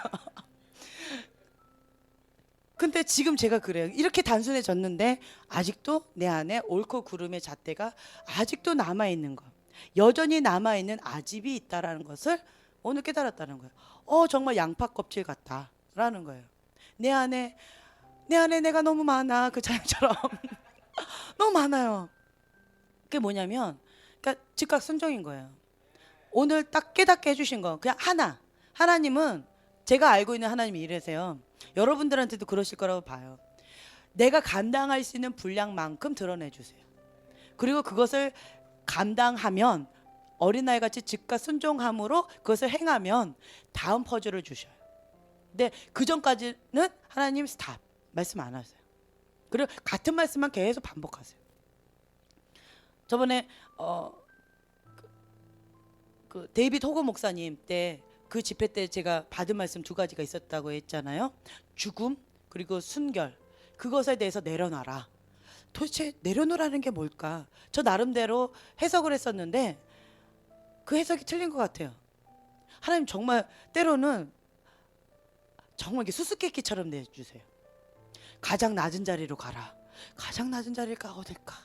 근데 지금 제가 그래요. 이렇게 단순해졌는데 아직도 내 안에 옳고 그름의 잣대가 아직도 남아있는 거, 여전히 남아있는 아집이 있다라는 것을 오늘 깨달았다는 거예요. 정말 양파 껍질 같다라는 거예요. 내 안에 내가 너무 많아. 그 찬양처럼 너무 많아요. 그게 뭐냐면 그러니까 즉각 순종인 거예요. 오늘 딱 깨닫게 해주신 거 그냥 하나. 하나님은 제가 알고 있는 하나님이 이래세요. 여러분들한테도 그러실 거라고 봐요. 내가 감당할 수 있는 분량만큼 드러내 주세요. 그리고 그것을 감당하면 어린아이 같이 즉각 순종함으로 그것을 행하면 다음 퍼즐을 주셔요. 근데 그 전까지는 하나님 스탑 말씀 안 하세요. 그리고 같은 말씀만 계속 반복하세요. 저번에 그 데이빗 호거 목사님 때 그 집회 때 제가 받은 말씀 두 가지가 있었다고 했잖아요. 죽음 그리고 순결, 그것에 대해서 내려놔라. 도대체 내려놓으라는 게 뭘까? 저 나름대로 해석을 했었는데 그 해석이 틀린 것 같아요. 하나님 정말 때로는 정말 이렇게 수수께끼처럼 내주세요. 가장 낮은 자리로 가라. 가장 낮은 자리가 어딜까?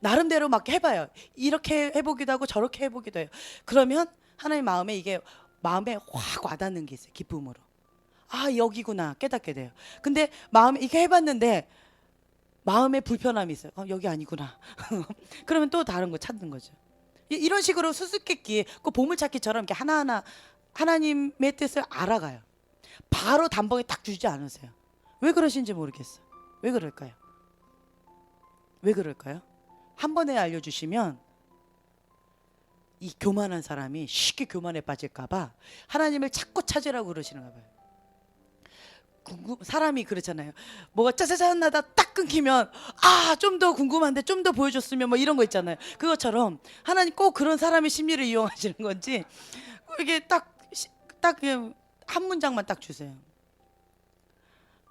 나름대로 막 해봐요. 이렇게 해보기도 하고 저렇게 해보기도 해요. 그러면 하나님 마음에 이게 마음에 확 와닿는 게 있어요. 기쁨으로. 아, 여기구나 깨닫게 돼요. 근데 마음에 이렇게 해봤는데 마음에 불편함이 있어요. 여기 아니구나. 그러면 또 다른 거 찾는 거죠. 이런 식으로 수수께끼, 그 보물찾기처럼 이렇게 하나하나 하나님의 뜻을 알아가요. 바로 단번에 딱 주지 않으세요. 왜 그러신지 모르겠어요. 왜 그럴까요? 왜 그럴까요? 한 번에 알려주시면 이 교만한 사람이 쉽게 교만에 빠질까봐 하나님을 자꾸 찾으라고 그러시는가 봐요. 사람이 그렇잖아요. 뭐가 짜자잔 하다 딱 끊기면 아, 좀 더 궁금한데 좀 더 보여줬으면 뭐 이런 거 있잖아요. 그것처럼 하나님 꼭 그런 사람의 심리를 이용하시는 건지 이게 딱 그냥 한 문장만 딱 주세요.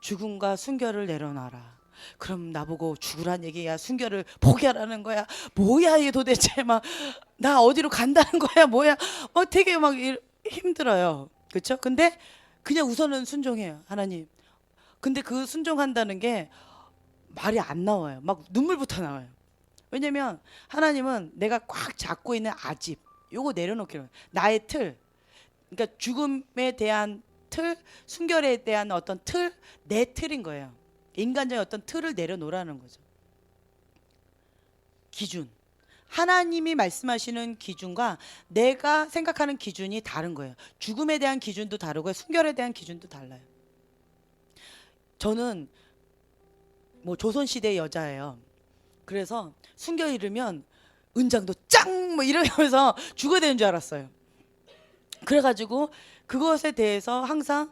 죽음과 순결을 내려놔라. 그럼 나보고 죽으란 얘기야? 순결을 포기하라는 거야? 뭐야 이게 도대체? 막 나 어디로 간다는 거야? 뭐야? 되게 막 힘들어요. 그렇죠? 근데 그냥 우선은 순종해요. 하나님. 근데 그 순종한다는 게 말이 안 나와요. 막 눈물부터 나와요. 왜냐면 하나님은 내가 꽉 잡고 있는 아집 요거 내려놓기로 나의 틀, 그러니까 죽음에 대한 틀, 순결에 대한 어떤 틀, 내 틀인 거예요. 인간적인 어떤 틀을 내려놓으라는 거죠. 기준. 하나님이 말씀하시는 기준과 내가 생각하는 기준이 다른 거예요. 죽음에 대한 기준도 다르고 순결에 대한 기준도 달라요. 저는 뭐 조선시대 여자예요. 그래서 순결 이르면 은장도 짱 뭐 이러면서 죽어야 되는 줄 알았어요. 그래가지고 그것에 대해서 항상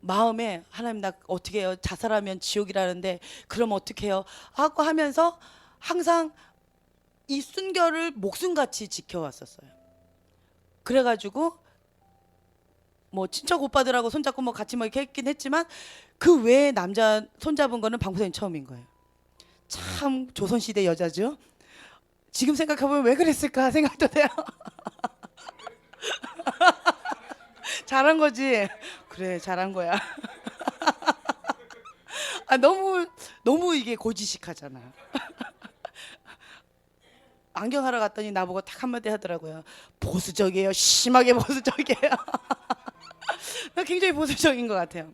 마음에 하나님 나 어떻게 해요? 자살하면 지옥이라는데 그럼 어떻게 해요? 하고 하면서 항상 이 순결을 목숨같이 지켜왔었어요. 그래가지고 뭐 친척 오빠들하고 손잡고 뭐 같이 뭐 이렇게 했긴 했지만 그 외에 남자 손잡은 거는 방구선이 처음인 거예요. 참 조선시대 여자죠. 지금 생각해보면 왜 그랬을까 생각도 돼요. 잘한 거지. 그래 잘한 거야. 아, 너무 이게 고지식하잖아. 안경하러 갔더니 나보고 딱 한마디 하더라고요. 보수적이에요. 심하게 보수적이에요. 굉장히 보수적인 것 같아요.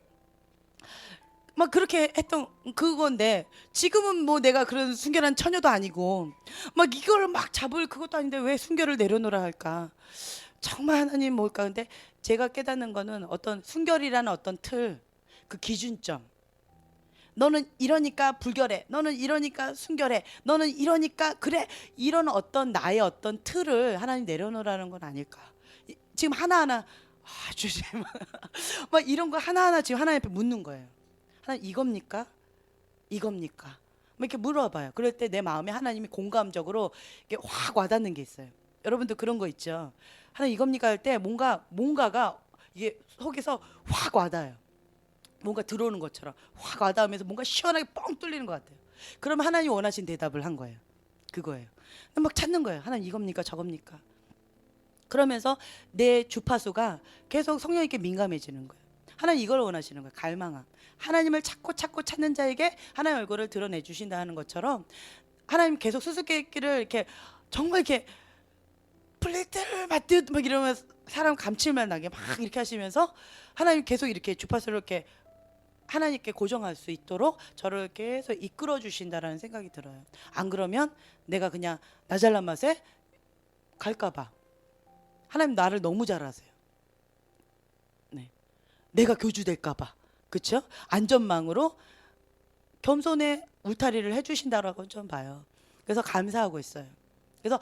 막 그렇게 했던 그건데 지금은 뭐 내가 그런 순결한 처녀도 아니고 막 이걸 막 잡을 그것도 아닌데 왜 순결을 내려놓으라 할까? 정말 하나님 뭘까? 근데 제가 깨닫는 거는 어떤 순결이라는 어떤 틀, 그 기준점. 너는 이러니까 불결해. 너는 이러니까 순결해. 너는 이러니까 그래. 이런 어떤 나의 어떤 틀을 하나님 내려놓으라는 건 아닐까. 지금 하나하나 주님 막 이런 거 하나하나 지금 하나님 앞에 묻는 거예요. 하나님 이겁니까? 이겁니까? 막 이렇게 물어봐요. 그럴 때 내 마음에 하나님이 공감적으로 이렇게 확 와닿는 게 있어요. 여러분도 그런 거 있죠. 하나님 이겁니까 할 때 뭔가가 이게 속에서 확 와닿아요. 뭔가 들어오는 것처럼 확 와닿으면서 뭔가 시원하게 뻥 뚫리는 것 같아요. 그러면 하나님 원하신 대답을 한 거예요. 그거예요. 막 찾는 거예요. 하나님 이겁니까 저겁니까? 그러면서 내 주파수가 계속 성령님께 민감해지는 거예요. 하나님 이걸 원하시는 거예요. 갈망함. 하나님을 찾고 찾는 자에게 하나님 얼굴을 드러내 주신다 하는 것처럼 하나님 계속 수수께끼를 이렇게 정말 이렇게 플레이트를 맞듯 막 이러면서 사람 감칠맛 나게 막 이렇게 하시면서 하나님 계속 이렇게 주파수를 이렇게 하나님께 고정할 수 있도록 저를 계속 이끌어 주신다라는 생각이 들어요. 안 그러면 내가 그냥 나 잘난 맛에 갈까봐. 하나님 나를 너무 잘 아세요. 네. 내가 교주될까봐. 그렇죠? 안전망으로 겸손의 울타리를 해주신다라고 좀 봐요. 그래서 감사하고 있어요. 그래서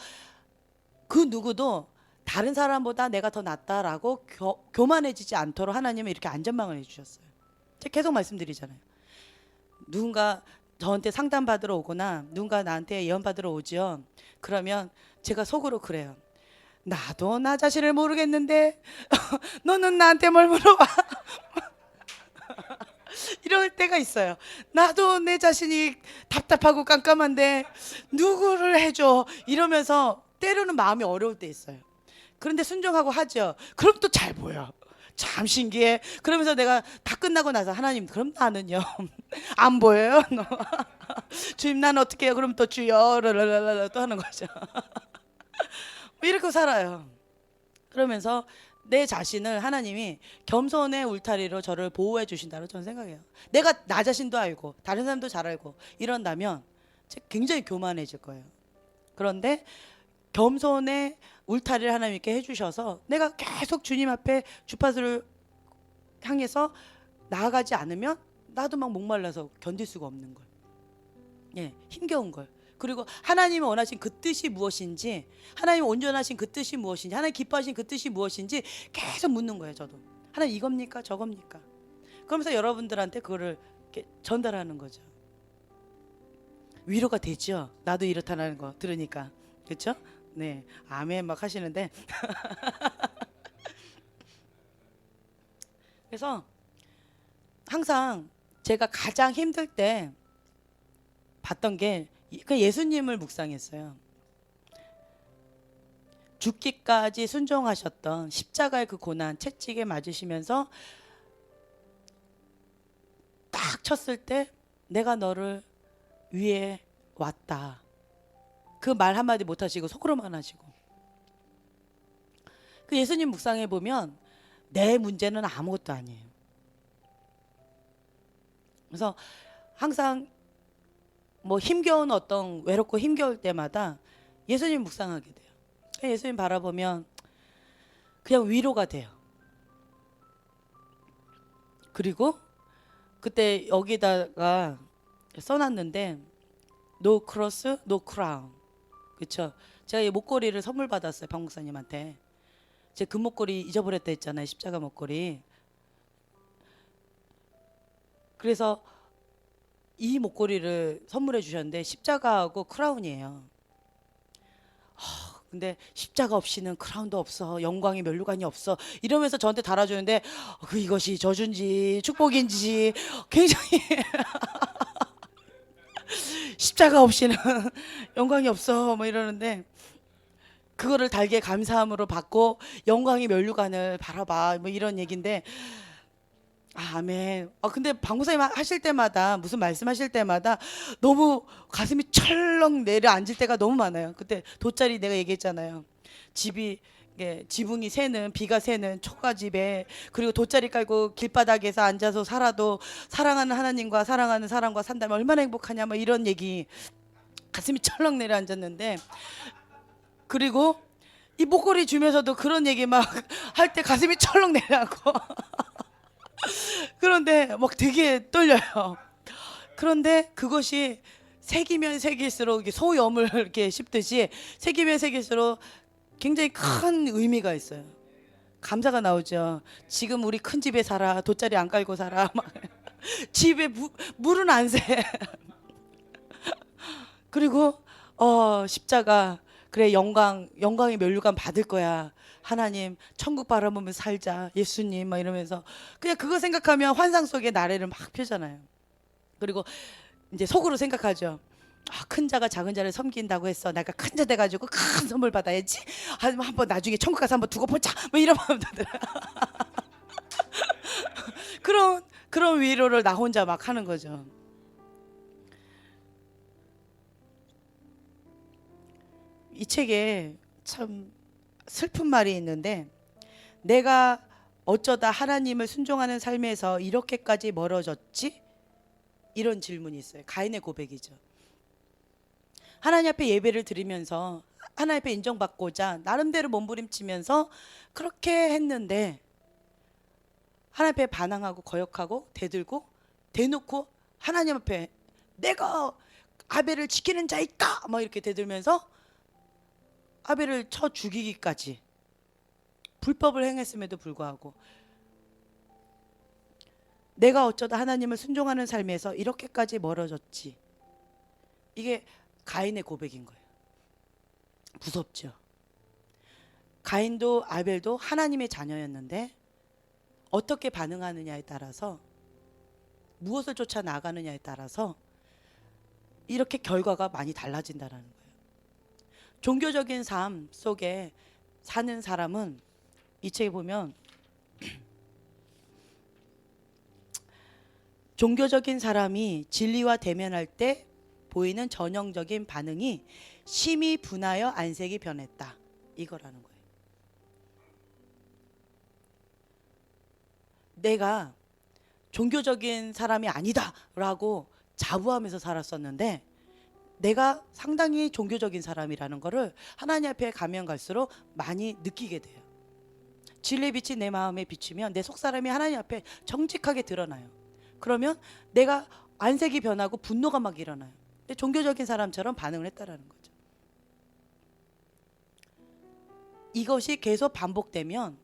그 누구도 다른 사람보다 내가 더 낫다라고 교만해지지 않도록 하나님은 이렇게 안전망을 해주셨어요. 제가 계속 말씀드리잖아요. 누군가 저한테 상담받으러 오거나 누군가 나한테 예언받으러 오지요. 그러면 제가 속으로 그래요. 나도 나 자신을 모르겠는데 너는 나한테 뭘 물어봐. 이럴 때가 있어요. 나도 내 자신이 답답하고 깜깜한데 누구를 해줘 이러면서 때로는 마음이 어려울 때 있어요. 그런데 순종하고 하죠. 그럼 또 잘 보여. 참 신기해. 그러면서 내가 다 끝나고 나서 하나님 그럼 나는요 안 보여요? 주님 난 어떻게 해요? 그럼 또 주여 랄랄랄라 또 하는 거죠. 이렇게 살아요. 그러면서 내 자신을 하나님이 겸손의 울타리로 저를 보호해 주신다고 저는 생각해요. 내가 나 자신도 알고 다른 사람도 잘 알고 이런다면 굉장히 교만해질 거예요. 그런데 겸손의 울타리를 하나님께 해주셔서 내가 계속 주님 앞에 주파수를 향해서 나아가지 않으면 나도 막 목말라서 견딜 수가 없는 걸. 예, 힘겨운 걸. 그리고 하나님이 원하신 그 뜻이 무엇인지, 하나님이 온전하신 그 뜻이 무엇인지, 하나님 기뻐하신 그 뜻이 무엇인지 계속 묻는 거예요. 저도 하나님 이겁니까 저겁니까? 그러면서 여러분들한테 그거를 이렇게 전달하는 거죠. 위로가 되죠. 나도 이렇다는 거 들으니까. 그렇죠? 네, 아멘 막 하시는데 그래서 항상 제가 가장 힘들 때 봤던 게 그냥 예수님을 묵상했어요. 죽기까지 순종하셨던 십자가의 그 고난 채찍에 맞으시면서 딱 쳤을 때 내가 너를 위해 왔다. 그 말 한마디 못 하시고 속으로만 하시고. 그 예수님 묵상해 보면 내 문제는 아무것도 아니에요. 그래서 항상 뭐 힘겨운 어떤 외롭고 힘겨울 때마다 예수님 묵상하게 돼요. 예수님 바라보면 그냥 위로가 돼요. 그리고 그때 여기다가 써놨는데 No cross, no crown. 그렇죠? 제가 이 목걸이를 선물 받았어요. 박 목사님한테. 제 그 목걸이 잊어버렸다 했잖아요. 십자가 목걸이. 그래서 이 목걸이를 선물해 주셨는데 십자가하고 크라운이에요. 근데 십자가 없이는 크라운도 없어. 영광의 면류관이 없어. 이러면서 저한테 달아주는데 그 이것이 저주인지 축복인지 굉장히 십자가 없이는 영광이 없어 뭐 이러는데 그거를 달게 감사함으로 받고 영광의 면류관을 바라봐 뭐 이런 얘기인데 아멘. 근데 방구사님 하실 때마다 무슨 말씀하실 때마다 너무 가슴이 철렁 내려앉을 때가 너무 많아요. 그때 돗자리 내가 얘기했잖아요. 집이 지붕이 새는 비가 새는 초가집에 그리고 돗자리 깔고 길바닥에서 앉아서 살아도 사랑하는 하나님과 사랑하는 사람과 산다면 얼마나 행복하냐 뭐 이런 얘기 가슴이 철렁 내려앉았는데 그리고 이 목걸이 주면서도 그런 얘기 막 할 때 가슴이 철렁 내려앉고 그런데 막 되게 떨려요. 그런데 그것이 새기면 새길수록 소염을 이렇게 씹듯이 새기면 새길수록 굉장히 큰 의미가 있어요. 감사가 나오죠. 지금 우리 큰 집에 살아. 돗자리 안 깔고 살아. 막 집에 물은 안 새. 그리고 십자가 그래 영광의 면류관 받을 거야. 하나님 천국 바라보면 살자. 예수님 막 이러면서 그냥 그거 생각하면 환상 속에 나래를 막 펴잖아요. 그리고 이제 속으로 생각하죠. 큰 자가 작은 자를 섬긴다고 했어. 내가 큰 자 돼가지고 큰 선물 받아야지. 한번 나중에 천국 가서 한번 두고 보자. 뭐 이런 마음들. 그런 위로를 나 혼자 막 하는 거죠. 이 책에 참 슬픈 말이 있는데 내가 어쩌다 하나님을 순종하는 삶에서 이렇게까지 멀어졌지? 이런 질문이 있어요. 가인의 고백이죠. 하나님 앞에 예배를 드리면서 하나님 앞에 인정받고자 나름대로 몸부림치면서 그렇게 했는데 하나님 앞에 반항하고 거역하고 대들고 대놓고 하나님 앞에 내가 아벨을 지키는 자일까? 막 이렇게 대들면서 아벨을 쳐 죽이기까지 불법을 행했음에도 불구하고 내가 어쩌다 하나님을 순종하는 삶에서 이렇게까지 멀어졌지. 이게 가인의 고백인 거예요. 무섭죠. 가인도 아벨도 하나님의 자녀였는데 어떻게 반응하느냐에 따라서 무엇을 쫓아 나가느냐에 따라서 이렇게 결과가 많이 달라진다라는 거예요. 종교적인 삶 속에 사는 사람은 이 책에 보면 종교적인 사람이 진리와 대면할 때 보이는 전형적인 반응이 심히 분하여 안색이 변했다. 이거라는 거예요. 내가 종교적인 사람이 아니다라고 자부하면서 살았었는데 내가 상당히 종교적인 사람이라는 거를 하나님 앞에 가면 갈수록 많이 느끼게 돼요. 진리의 빛이 내 마음에 비추면 내 속사람이 하나님 앞에 정직하게 드러나요. 그러면 내가 안색이 변하고 분노가 막 일어나요. 근데 종교적인 사람처럼 반응을 했다라는 거죠. 이것이 계속 반복되면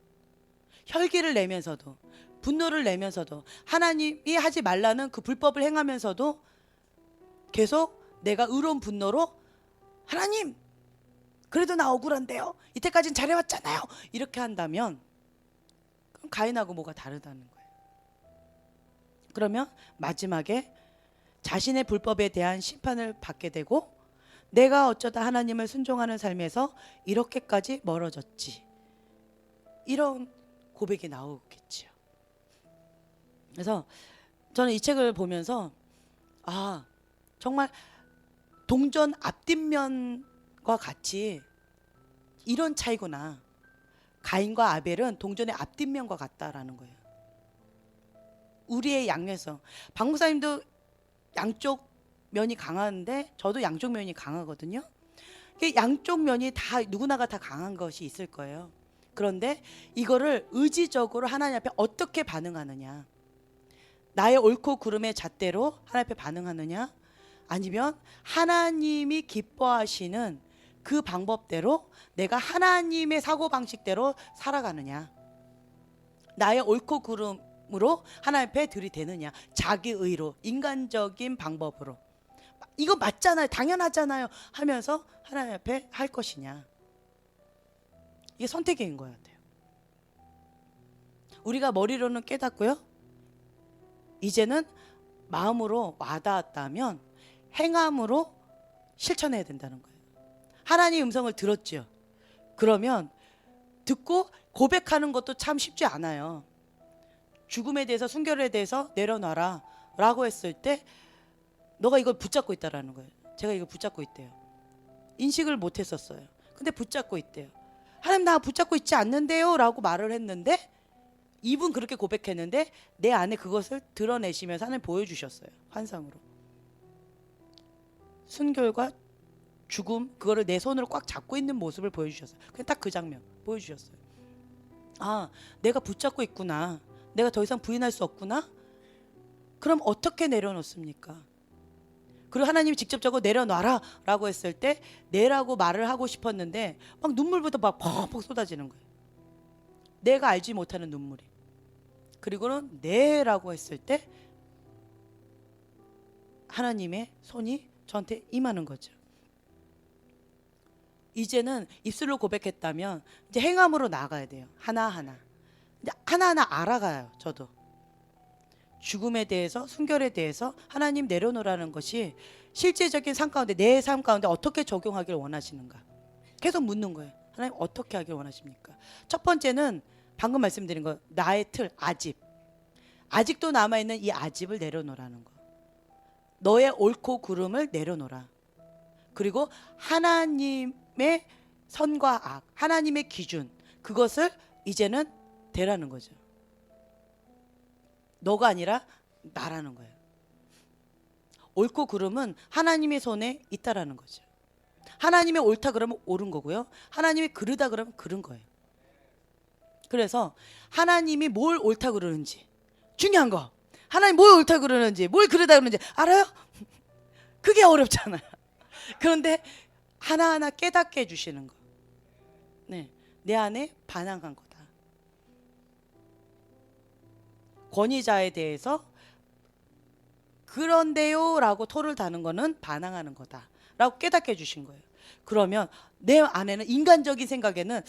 혈기를 내면서도 분노를 내면서도 하나님이 하지 말라는 그 불법을 행하면서도 계속 내가 의로운 분노로 하나님 그래도 나 억울한데요. 이때까지는 잘해왔잖아요. 이렇게 한다면 그럼 가인하고 뭐가 다르다는 거예요. 그러면 마지막에 자신의 불법에 대한 심판을 받게 되고 내가 어쩌다 하나님을 순종하는 삶에서 이렇게까지 멀어졌지. 이런 고백이 나오겠지요. 그래서 저는 이 책을 보면서 정말 동전 앞뒷면과 같이 이런 차이구나. 가인과 아벨은 동전의 앞뒷면과 같다라는 거예요. 우리의 양면성. 박 목사님도 양쪽 면이 강한데 저도 양쪽 면이 강하거든요. 양쪽 면이 다 누구나가 다 강한 것이 있을 거예요. 그런데 이거를 의지적으로 하나님 앞에 어떻게 반응하느냐, 나의 옳고 그름의 잣대로 하나님 앞에 반응하느냐, 아니면 하나님이 기뻐하시는 그 방법대로 내가 하나님의 사고방식대로 살아가느냐, 나의 옳고 그름으로 하나님 앞에 들이대느냐, 자기 의로 인간적인 방법으로 이거 맞잖아요, 당연하잖아요 하면서 하나님 앞에 할 것이냐. 이게 선택인 것 같아요. 우리가 머리로는 깨닫고요, 이제는 마음으로 와닿았다면 행함으로 실천해야 된다는 거예요. 하나님의 음성을 들었죠. 그러면 듣고 고백하는 것도 참 쉽지 않아요. 죽음에 대해서, 순결에 대해서 내려놔라 라고 했을 때 너가 이걸 붙잡고 있다라는 거예요. 제가 이걸 붙잡고 있대요. 인식을 못 했었어요. 근데 붙잡고 있대요. 하나님 나 붙잡고 있지 않는데요 라고 말을 했는데 이분 그렇게 고백했는데 내 안에 그것을 드러내시면서 하나님 보여주셨어요. 환상으로. 순결과 죽음, 그거를 내 손으로 꽉 잡고 있는 모습을 보여주셨어요. 그냥 딱 그 장면 보여주셨어요. 내가 붙잡고 있구나. 내가 더 이상 부인할 수 없구나. 그럼 어떻게 내려놓습니까? 그리고 하나님이 직접적으로 내려놔라 라고 했을 때 내라고 말을 하고 싶었는데 막 눈물부터 막 퍽퍽 쏟아지는 거예요. 내가 알지 못하는 눈물이. 그리고는 내라고 했을 때 하나님의 손이 저한테 임하는 거죠. 이제는 입술로 고백했다면 이제 행함으로 나아가야 돼요. 하나하나. 이제 하나하나 알아가요. 저도. 죽음에 대해서, 순결에 대해서 하나님 내려놓으라는 것이 실제적인 삶 가운데, 내 삶 가운데 어떻게 적용하길 원하시는가. 계속 묻는 거예요. 하나님 어떻게 하길 원하십니까? 첫 번째는 방금 말씀드린 거, 나의 틀, 아집. 아직도 남아있는 이 아집을 내려놓으라는 거. 너의 옳고 그름을 내려놓으라. 그리고 하나님의 선과 악, 하나님의 기준, 그것을 이제는 대라는 거죠. 너가 아니라 나라는 거예요. 옳고 그름은 하나님의 손에 있다라는 거죠. 하나님의 옳다 그러면 옳은 거고요, 하나님이 그르다 그러면 그른 거예요. 그래서 하나님이 뭘 옳다 그러는지, 중요한 거, 하나님 뭘 옳다 그러는지, 뭘 그르다 그러는지 알아요? 그게 어렵잖아요. 그런데 하나하나 깨닫게 해주시는 거. 네, 내 안에 반항한 거다. 권위자에 대해서 그런데요 라고 토를 다는 거는 반항하는 거다 라고 깨닫게 해주신 거예요. 그러면 내 안에는, 인간적인 생각에는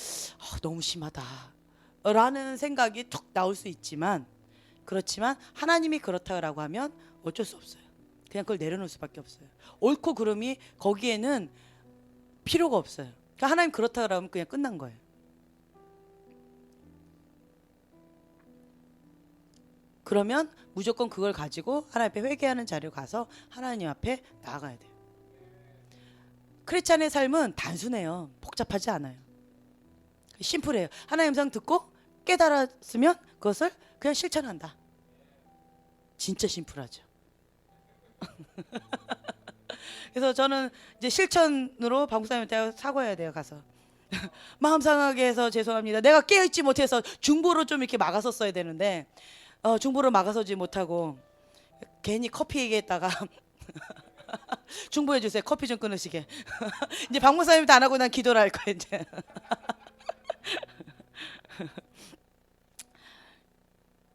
너무 심하다 라는 생각이 툭 나올 수 있지만, 그렇지만 하나님이 그렇다라고 하면 어쩔 수 없어요. 그냥 그걸 내려놓을 수밖에 없어요. 옳고 그름이 거기에는 필요가 없어요. 그러니까 하나님 그렇다고 하면 그냥 끝난 거예요. 그러면 무조건 그걸 가지고 하나님 앞에 회개하는 자리로 가서 하나님 앞에 나아가야 돼요. 크리스찬의 삶은 단순해요. 복잡하지 않아요. 심플해요. 하나님 음성 듣고 깨달았으면 그것을 그냥 실천한다. 진짜 심플하죠. 그래서 저는 이제 실천으로 방목사님한테 사과해야 돼요. 가서 마음 상하게 해서 죄송합니다. 내가 깨어있지 못해서 중보로 좀 이렇게 막았었어야 되는데 중보를 막아서지 못하고 괜히 커피 얘기했다가 중보해 주세요. 커피 좀 끊으시게. 이제 방목사님도 안 하고 난 기도를 할 거예요. 이제.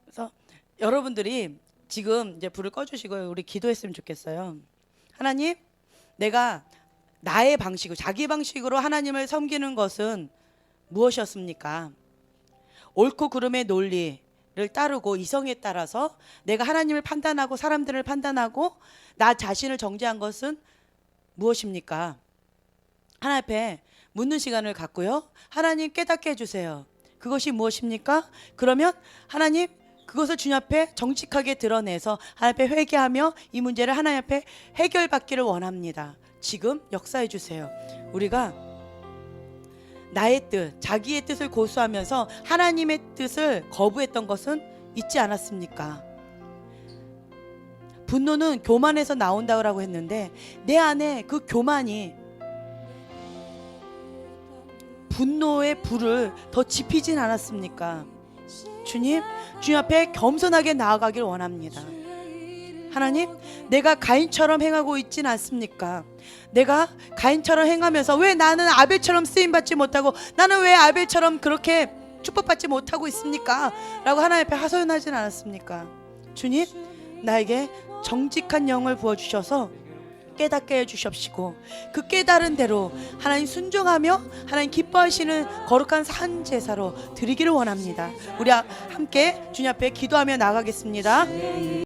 그래서 여러분들이 지금 이제 불을 꺼주시고 우리 기도했으면 좋겠어요. 하나님, 내가 나의 방식으로 자기 방식으로 하나님을 섬기는 것은 무엇이었습니까? 옳고 그름의 논리를 따르고 이성에 따라서 내가 하나님을 판단하고 사람들을 판단하고 나 자신을 정죄한 것은 무엇입니까? 하나님 앞에 묻는 시간을 갖고요. 하나님 깨닫게 해주세요. 그것이 무엇입니까? 그러면 하나님 그것을 주님 앞에 정직하게 드러내서 하나님 앞에 회개하며 이 문제를 하나님 앞에 해결받기를 원합니다. 지금 역사해 주세요. 우리가 나의 뜻, 자기의 뜻을 고수하면서 하나님의 뜻을 거부했던 것은 있지 않았습니까? 분노는 교만에서 나온다고 했는데 내 안에 그 교만이 분노의 불을 더 지피진 않았습니까? 주님 앞에 겸손하게 나아가길 원합니다. 하나님, 내가 가인처럼 행하고 있진 않습니까? 내가 가인처럼 행하면서 왜 나는 아벨처럼 쓰임받지 못하고 나는 왜 아벨처럼 그렇게 축복받지 못하고 있습니까? 라고 하나님 앞에 하소연하진 않았습니까? 주님, 나에게 정직한 영을 부어주셔서 깨닫게 해주십시고 그 깨달은 대로 하나님 순종하며 하나님 기뻐하시는 거룩한 산 제사로 드리기를 원합니다. 우리 함께 주님 앞에 기도하며 나가겠습니다.